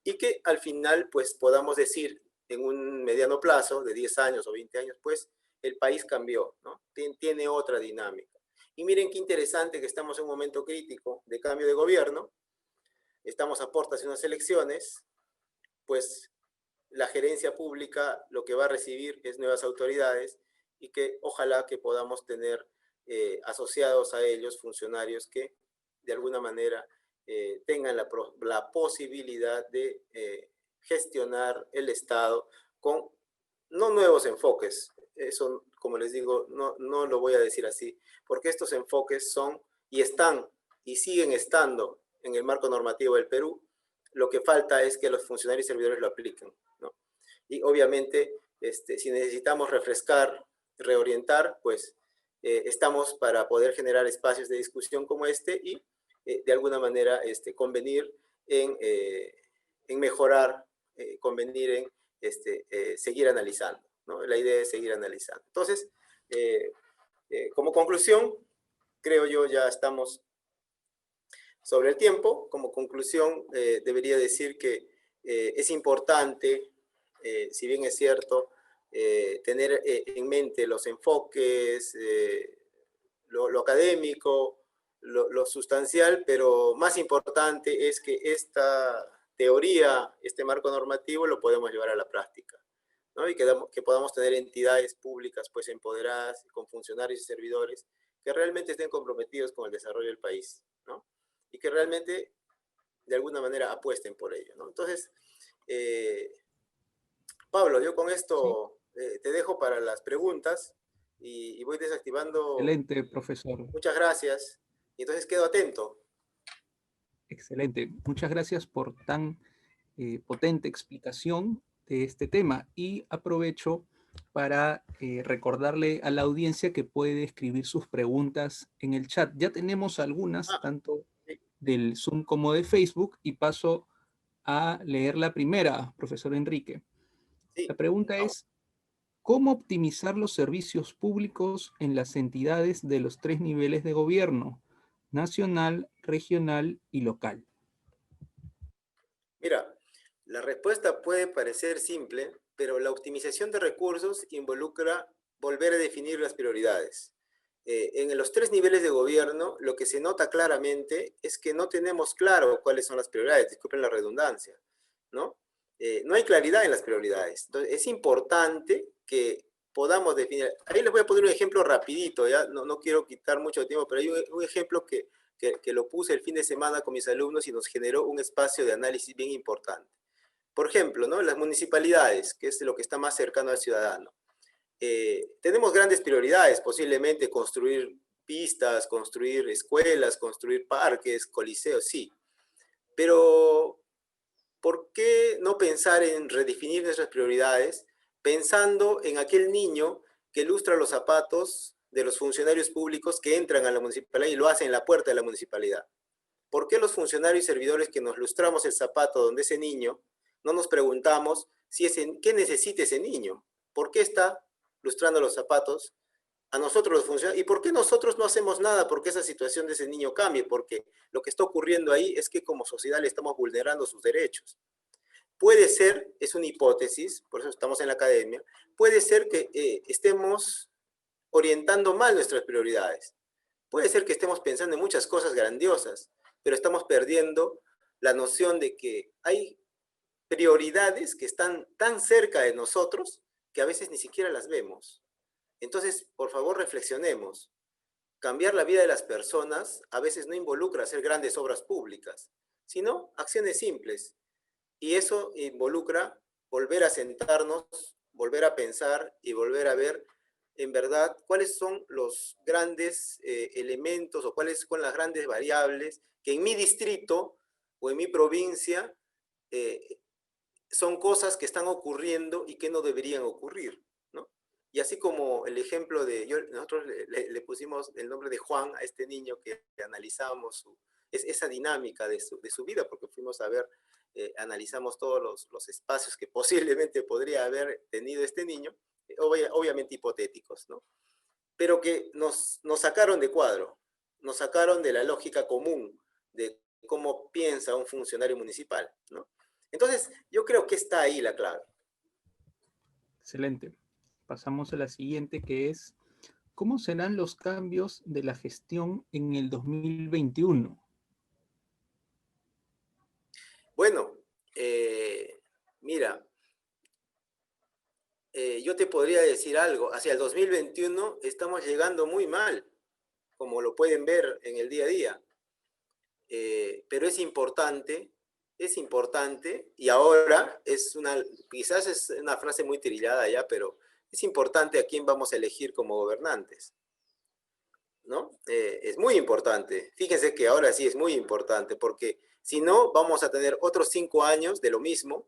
y que al final pues podamos decir en un mediano plazo de 10 años o 20 años, pues el país cambió, ¿no? Tiene otra dinámica. Y miren qué interesante que estamos en un momento crítico de cambio de gobierno, estamos a puertas de unas elecciones, pues la gerencia pública lo que va a recibir es nuevas autoridades, y que ojalá que podamos tener asociados a ellos funcionarios que de alguna manera tengan la posibilidad de gestionar el Estado con no nuevos enfoques. Eso, como les digo, no lo voy a decir así, porque estos enfoques son y están y siguen estando en el marco normativo del Perú. Lo que falta es que los funcionarios y servidores lo apliquen, ¿no? Y obviamente, si necesitamos refrescar, reorientar, pues estamos para poder generar espacios de discusión como este y de alguna manera convenir en mejorar, convenir en seguir analizando, ¿no? La idea es seguir analizando. Entonces, como conclusión, creo yo ya estamos sobre el tiempo. Como conclusión, debería decir que es importante, si bien es cierto, tener en mente los enfoques, lo académico, lo sustancial, pero más importante es que esta teoría, este marco normativo, lo podemos llevar a la práctica, ¿no? Y que podamos tener entidades públicas pues empoderadas, con funcionarios y servidores que realmente estén comprometidos con el desarrollo del país, ¿no? Y que realmente de alguna manera apuesten por ello, ¿no? Entonces, Pablo, yo con Sí, esto te dejo para las preguntas y voy desactivando. excelente, profesor. Muchas gracias. Y entonces quedo atento. Excelente. Muchas gracias por tan potente explicación de este tema y aprovecho para recordarle a la audiencia que puede escribir sus preguntas en el chat. Ya tenemos algunas, Ah, tanto sí. del Zoom como de Facebook y paso a leer la primera, profesor Enrique. La Sí, pregunta vamos. es, ¿cómo optimizar los servicios públicos en las entidades de los 3 niveles de gobierno: nacional, regional y local? Mira, la respuesta puede parecer simple, pero la optimización de recursos involucra volver a definir las prioridades. En los 3 niveles de gobierno, lo que se nota claramente es que no tenemos claro cuáles son las prioridades, disculpen la redundancia, ¿no? No hay claridad en las prioridades. Entonces, es importante que podamos definir. Ahí les voy a poner un ejemplo rapidito, ¿ya? No quiero quitar mucho tiempo, pero hay un ejemplo que lo puse el fin de semana con mis alumnos y nos generó un espacio de análisis bien importante. Por ejemplo, ¿no? Las municipalidades, que es lo que está más cercano al ciudadano. Tenemos grandes prioridades, posiblemente construir pistas, construir escuelas, construir parques, coliseos, sí. Pero, ¿por qué no pensar en redefinir nuestras prioridades pensando en aquel niño que lustra los zapatos de los funcionarios públicos que entran a la municipalidad y lo hacen en la puerta de la municipalidad? ¿Por qué los funcionarios y servidores que nos lustramos el zapato donde ese niño, no nos preguntamos qué necesita ese niño? ¿Por qué está lustrando los zapatos a nosotros los funcionarios? ¿Y por qué nosotros no hacemos nada porque esa situación de ese niño cambie? Porque lo que está ocurriendo ahí es que como sociedad le estamos vulnerando sus derechos. Puede ser, es una hipótesis, por eso estamos en la academia, puede ser que estemos orientando mal nuestras prioridades. Puede ser que estemos pensando en muchas cosas grandiosas, pero estamos perdiendo la noción de que hay prioridades que están tan cerca de nosotros que a veces ni siquiera las vemos. Entonces, por favor, reflexionemos. Cambiar la vida de las personas a veces no involucra hacer grandes obras públicas, sino acciones simples. Y eso involucra volver a sentarnos, volver a pensar y volver a ver en verdad cuáles son los grandes elementos o cuáles son las grandes variables que en mi distrito o en mi provincia eh, son cosas que están ocurriendo y que no deberían ocurrir, ¿no? Y así como el ejemplo de, nosotros le pusimos el nombre de Juan a este niño que analizamos esa dinámica de su vida, porque fuimos a ver, analizamos todos los espacios que posiblemente podría haber tenido este niño, obviamente hipotéticos, ¿no? Pero que nos sacaron de cuadro, nos sacaron de la lógica común de cómo piensa un funcionario municipal, ¿no? Entonces, yo creo que está ahí la clave. Excelente. Pasamos a la siguiente, que es, ¿cómo serán los cambios de la gestión en el 2021? Bueno, mira, yo te podría decir algo. Hacia el 2021 estamos llegando muy mal, como lo pueden ver en el día a día. Pero es importante, y ahora quizás es una frase muy trillada ya, pero es importante a quién vamos a elegir como gobernantes, ¿no? Es muy importante. Fíjense que ahora sí es muy importante, porque si no, vamos a tener otros 5 años de lo mismo,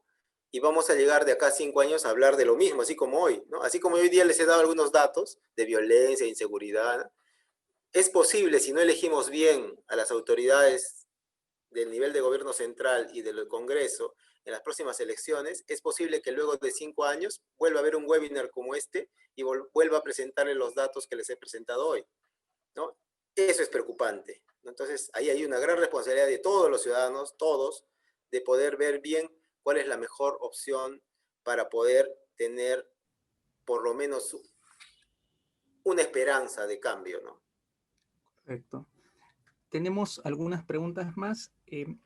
y vamos a llegar de acá a 5 años a hablar de lo mismo, así como hoy, ¿no? Así como hoy día les he dado algunos datos de violencia, inseguridad. Es posible, si no elegimos bien a las autoridades del nivel de gobierno central y del Congreso en las próximas elecciones, es posible que luego de 5 años vuelva a haber un webinar como este y vuelva a presentarles los datos que les he presentado hoy, ¿no? Eso es preocupante, ¿no? Entonces, ahí hay una gran responsabilidad de todos los ciudadanos, todos, de poder ver bien cuál es la mejor opción para poder tener por lo menos una esperanza de cambio, ¿no? Correcto. Tenemos algunas preguntas más.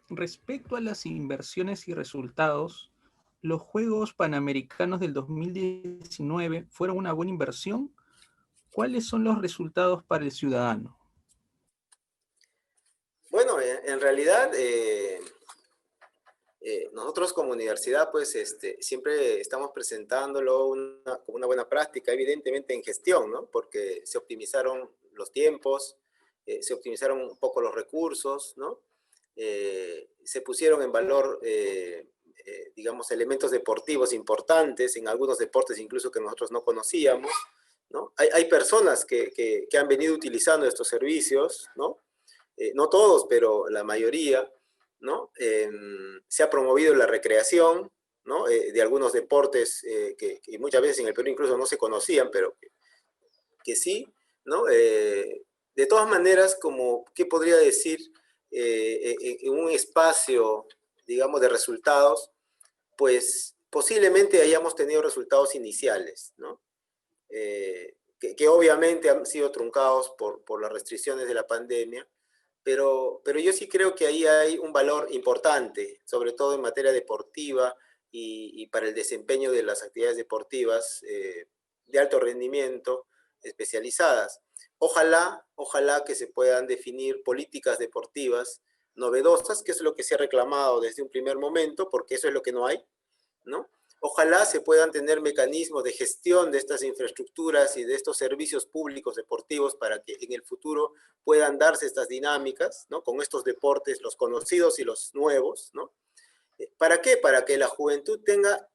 Respecto a las inversiones y resultados, ¿los Juegos Panamericanos del 2019 fueron una buena inversión? ¿Cuáles son los resultados para el ciudadano? Bueno, en realidad, nosotros como universidad, pues siempre estamos presentándolo como una buena práctica, evidentemente en gestión, ¿no? Porque se optimizaron los tiempos, se optimizaron un poco los recursos, ¿no? Se pusieron en valor, digamos, elementos deportivos importantes, en algunos deportes incluso que nosotros no conocíamos, ¿no? Hay personas que han venido utilizando estos servicios, ¿no? no todos, pero la mayoría, ¿no? Se ha promovido la recreación, ¿no? De algunos deportes que muchas veces en el Perú incluso no se conocían, pero que sí, ¿no? De todas maneras, como, ¿qué podría decir? En un espacio, digamos, de resultados, pues posiblemente hayamos tenido resultados iniciales, ¿no? Que obviamente han sido truncados por las restricciones de la pandemia, pero yo sí creo que ahí hay un valor importante, sobre todo en materia deportiva y para el desempeño de las actividades deportivas de alto rendimiento especializadas. Ojalá que se puedan definir políticas deportivas novedosas, que es lo que se ha reclamado desde un primer momento, porque eso es lo que no hay, ¿no? Ojalá se puedan tener mecanismos de gestión de estas infraestructuras y de estos servicios públicos deportivos para que en el futuro puedan darse estas dinámicas, ¿no? Con estos deportes, los conocidos y los nuevos, ¿no? ¿Para qué? Para que la juventud tenga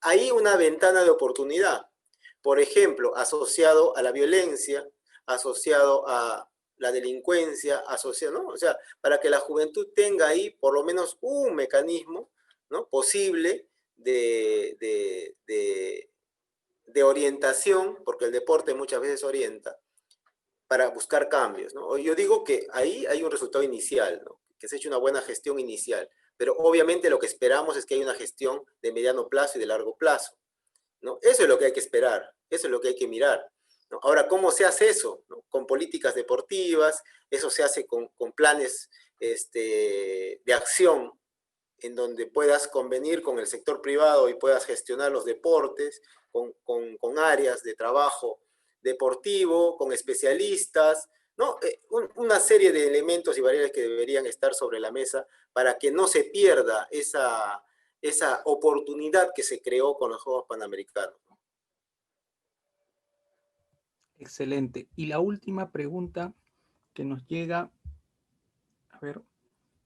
ahí una ventana de oportunidad. Por ejemplo, asociado a la violencia, asociado a la delincuencia, asociado, ¿no? O sea, para que la juventud tenga ahí por lo menos un mecanismo, ¿no? Posible de orientación, porque el deporte muchas veces orienta, para buscar cambios, ¿no? Yo digo que ahí hay un resultado inicial, ¿no? Que se ha hecho una buena gestión inicial, pero obviamente lo que esperamos es que haya una gestión de mediano plazo y de largo plazo, ¿no? Eso es lo que hay que esperar, eso es lo que hay que mirar, ¿no? Ahora, ¿cómo se hace eso? ¿No? Con políticas deportivas, eso se hace con planes de acción en donde puedas convenir con el sector privado y puedas gestionar los deportes con áreas de trabajo deportivo, con especialistas, ¿no? Una serie de elementos y variables que deberían estar sobre la mesa para que no se pierda esa oportunidad que se creó con los Juegos Panamericanos. Excelente. Y la última pregunta que nos llega, a ver,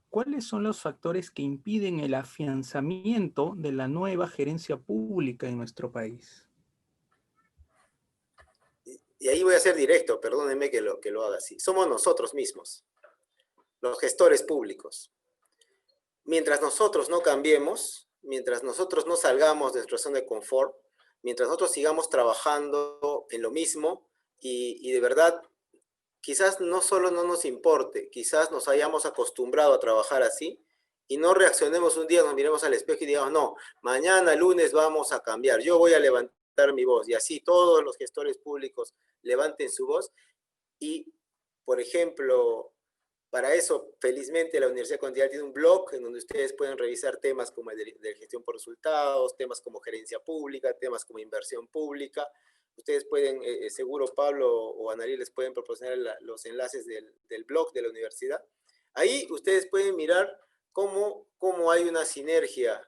¿cuáles son los factores que impiden el afianzamiento de la nueva gerencia pública en nuestro país? Y ahí voy a ser directo, perdónenme que lo haga así. Somos nosotros mismos, los gestores públicos. Mientras nosotros no cambiemos, mientras nosotros no salgamos de nuestra zona de confort, mientras nosotros sigamos trabajando en lo mismo y de verdad, quizás no solo no nos importe, quizás nos hayamos acostumbrado a trabajar así y no reaccionemos un día, nos miremos al espejo y digamos, no, mañana lunes vamos a cambiar, yo voy a levantar mi voz y así todos los gestores públicos levanten su voz y, por ejemplo, para eso, felizmente, la Universidad Continental tiene un blog en donde ustedes pueden revisar temas como el de gestión por resultados, temas como gerencia pública, temas como inversión pública. Ustedes pueden, seguro Pablo o Analí les pueden proporcionar los enlaces del blog de la universidad. Ahí ustedes pueden mirar cómo hay una sinergia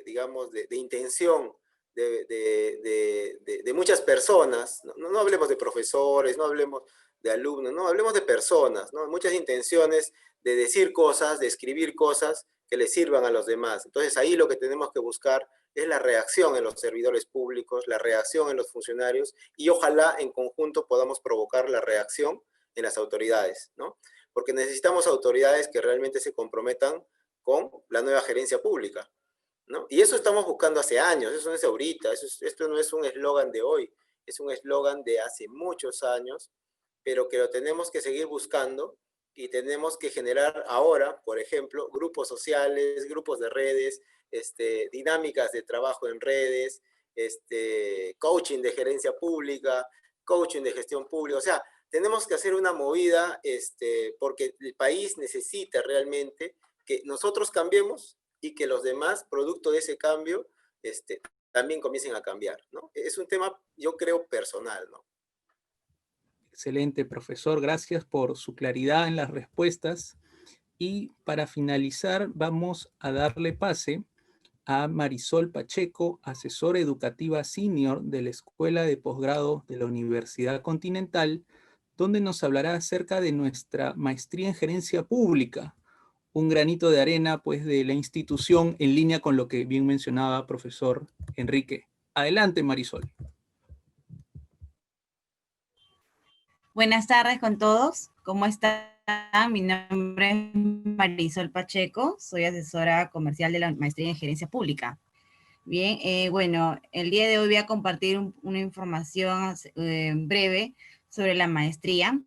digamos, de intención de muchas personas. No hablemos de profesores, no hablemos de alumnos, no, hablemos de personas, ¿no? Muchas intenciones de decir cosas, de escribir cosas que les sirvan a los demás. Entonces ahí lo que tenemos que buscar es la reacción en los servidores públicos, la reacción en los funcionarios y ojalá en conjunto podamos provocar la reacción en las autoridades, ¿no? Porque necesitamos autoridades que realmente se comprometan con la nueva gerencia pública, ¿no? Y eso estamos buscando hace años, eso no es ahorita, esto no es un eslogan de hoy, es un eslogan de hace muchos años, pero que lo tenemos que seguir buscando y tenemos que generar ahora, por ejemplo, grupos sociales, grupos de redes, dinámicas de trabajo en redes, coaching de gerencia pública, coaching de gestión pública, o sea, tenemos que hacer una movida porque el país necesita realmente que nosotros cambiemos y que los demás, producto de ese cambio, también comiencen a cambiar, ¿no? Es un tema, yo creo, personal, ¿no? Excelente, profesor. Gracias por su claridad en las respuestas. Y para finalizar, vamos a darle pase a Marisol Pacheco, asesora educativa senior de la Escuela de Posgrado de la Universidad Continental, donde nos hablará acerca de nuestra maestría en gerencia pública, un granito de arena pues de la institución en línea con lo que bien mencionaba profesor Enrique. Adelante, Marisol. Buenas tardes con todos. ¿Cómo están? están? Mi nombre es Marisol Pacheco, soy asesora comercial de la Maestría en Gerencia Pública. Bien, bueno, el día de hoy voy a compartir una información breve sobre la maestría.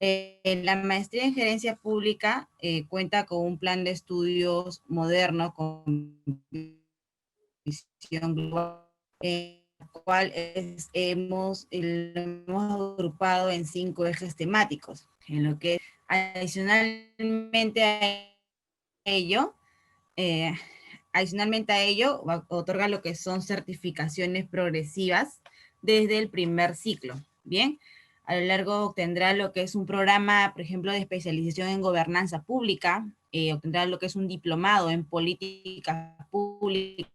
La maestría en gerencia pública cuenta con un plan de estudios moderno con visión global, el cual lo hemos agrupado en 5 ejes temáticos, en lo que adicionalmente a ello, eh, otorga lo que son certificaciones progresivas desde el primer ciclo. Bien, a lo largo obtendrá lo que es un programa, por ejemplo, de especialización en gobernanza pública, obtendrá lo que es un diplomado en políticas públicas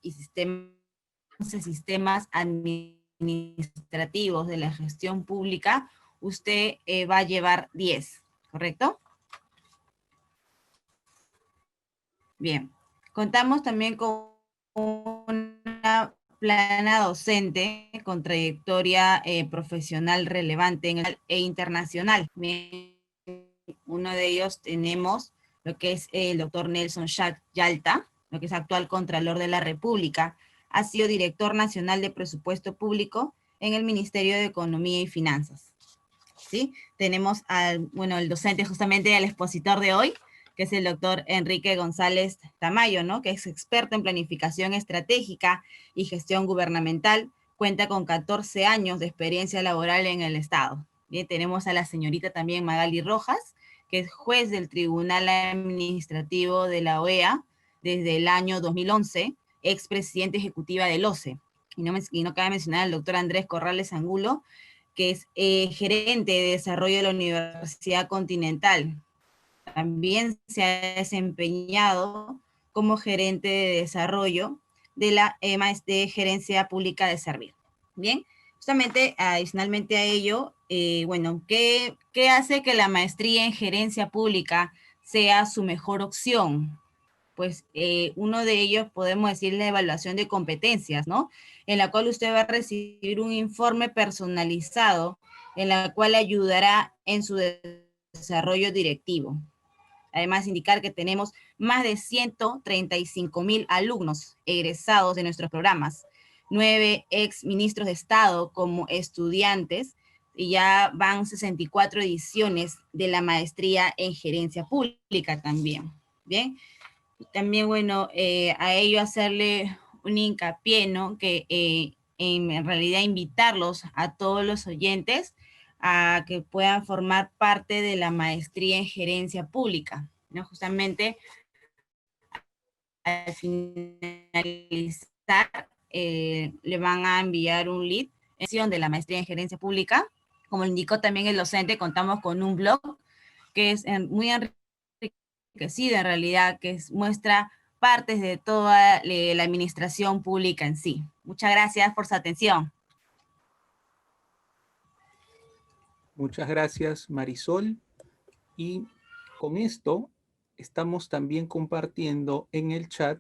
y sistemas administrativos de la gestión pública. Usted va a llevar 10, ¿correcto? Bien, contamos también con una plana docente con trayectoria profesional relevante e internacional. Bien, uno de ellos tenemos lo que es el doctor Nelson Yalta, lo que es actual Contralor de la República. Ha sido director nacional de presupuesto público en el Ministerio de Economía y Finanzas. ¿Sí? Tenemos el docente justamente, al expositor de hoy, que es el doctor Enrique González Tamayo, ¿no? Que es experto en planificación estratégica y gestión gubernamental, cuenta con 14 años de experiencia laboral en el Estado. Bien, tenemos a la señorita también Magali Rojas, que es juez del Tribunal Administrativo de la OEA desde el año 2011, expresidente ejecutiva del OCE. Y no cabe mencionar al doctor Andrés Corrales Angulo, que es gerente de desarrollo de la Universidad Continental. También se ha desempeñado como gerente de desarrollo de la de Gerencia Pública de Servir. Bien, justamente adicionalmente a ello, ¿qué hace que la maestría en gerencia pública sea su mejor opción? Pues uno de ellos podemos decir la evaluación de competencias, ¿no? En la cual usted va a recibir un informe personalizado, en la cual ayudará en su desarrollo directivo. Además, indicar que tenemos más de 135,000 alumnos egresados de nuestros programas, 9 ex ministros de Estado como estudiantes, y ya van 64 ediciones de la maestría en gerencia pública también. Bien, también, a ello hacerle un hincapié, ¿no? Que en realidad invitarlos a todos los oyentes a que puedan formar parte de la maestría en gerencia pública, ¿no? Justamente al finalizar le van a enviar un link de la maestría en gerencia pública. Como indicó también el docente, contamos con un blog que es muy enriquecido en realidad, que muestra partes de toda la administración pública en sí. Muchas gracias por su atención. Muchas gracias, Marisol. Y con esto estamos también compartiendo en el chat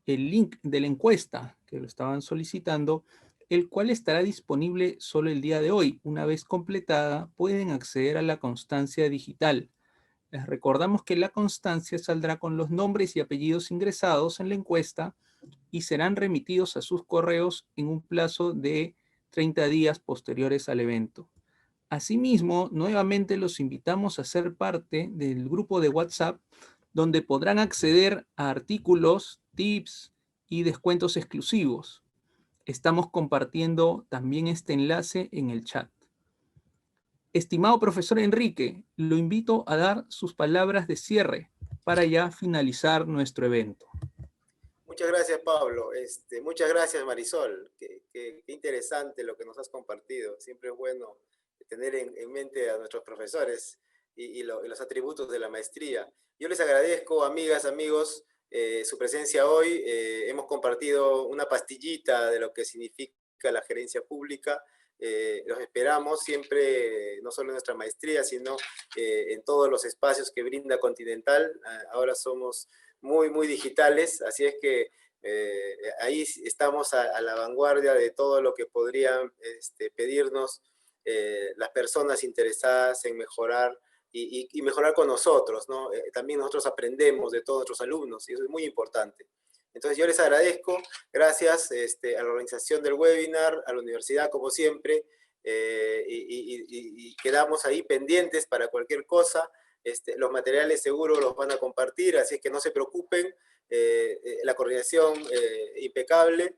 el link de la encuesta que lo estaban solicitando, el cual estará disponible solo el día de hoy. Una vez completada, pueden acceder a la constancia digital. Les recordamos que la constancia saldrá con los nombres y apellidos ingresados en la encuesta y serán remitidos a sus correos en un plazo de 30 días posteriores al evento. Asimismo, nuevamente los invitamos a ser parte del grupo de WhatsApp, donde podrán acceder a artículos, tips y descuentos exclusivos. Estamos compartiendo también este enlace en el chat. Estimado profesor Enrique, lo invito a dar sus palabras de cierre para ya finalizar nuestro evento. Muchas gracias, Pablo. Muchas gracias, Marisol. Qué interesante lo que nos has compartido. Siempre es bueno tener en mente a nuestros profesores y los atributos de la maestría. Yo les agradezco, amigas, amigos, su presencia hoy. Hemos compartido una pastillita de lo que significa la gerencia pública. Los esperamos siempre, no solo en nuestra maestría, sino en todos los espacios que brinda Continental. Ahora somos muy digitales, así es que Ahí estamos a la vanguardia de todo lo que podrían pedirnos las personas interesadas en mejorar y mejorar con nosotros, ¿no? También nosotros aprendemos de todos nuestros alumnos y eso es muy importante. Entonces yo les agradezco, gracias a la organización del webinar, a la universidad como siempre, y quedamos ahí pendientes para cualquier cosa. Los materiales seguro los van a compartir, así es que no se preocupen, la coordinación impecable,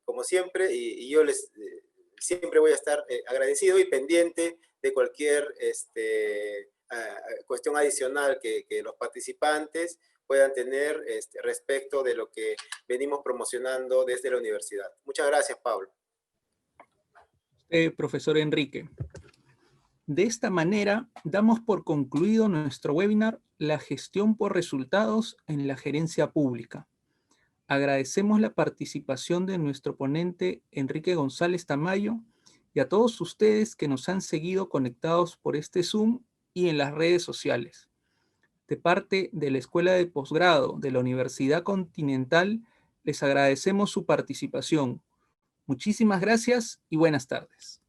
como siempre, y yo les siempre voy a estar agradecido y pendiente de cualquier cuestión adicional que los participantes puedan tener respecto de lo que venimos promocionando desde la universidad. Muchas gracias, Pablo. Profesor Enrique. De esta manera, damos por concluido nuestro webinar La gestión por resultados en la gerencia pública. Agradecemos la participación de nuestro ponente Enrique González Tamayo y a todos ustedes que nos han seguido conectados por este Zoom y en las redes sociales. De parte de la Escuela de Posgrado de la Universidad Continental, les agradecemos su participación. Muchísimas gracias y buenas tardes.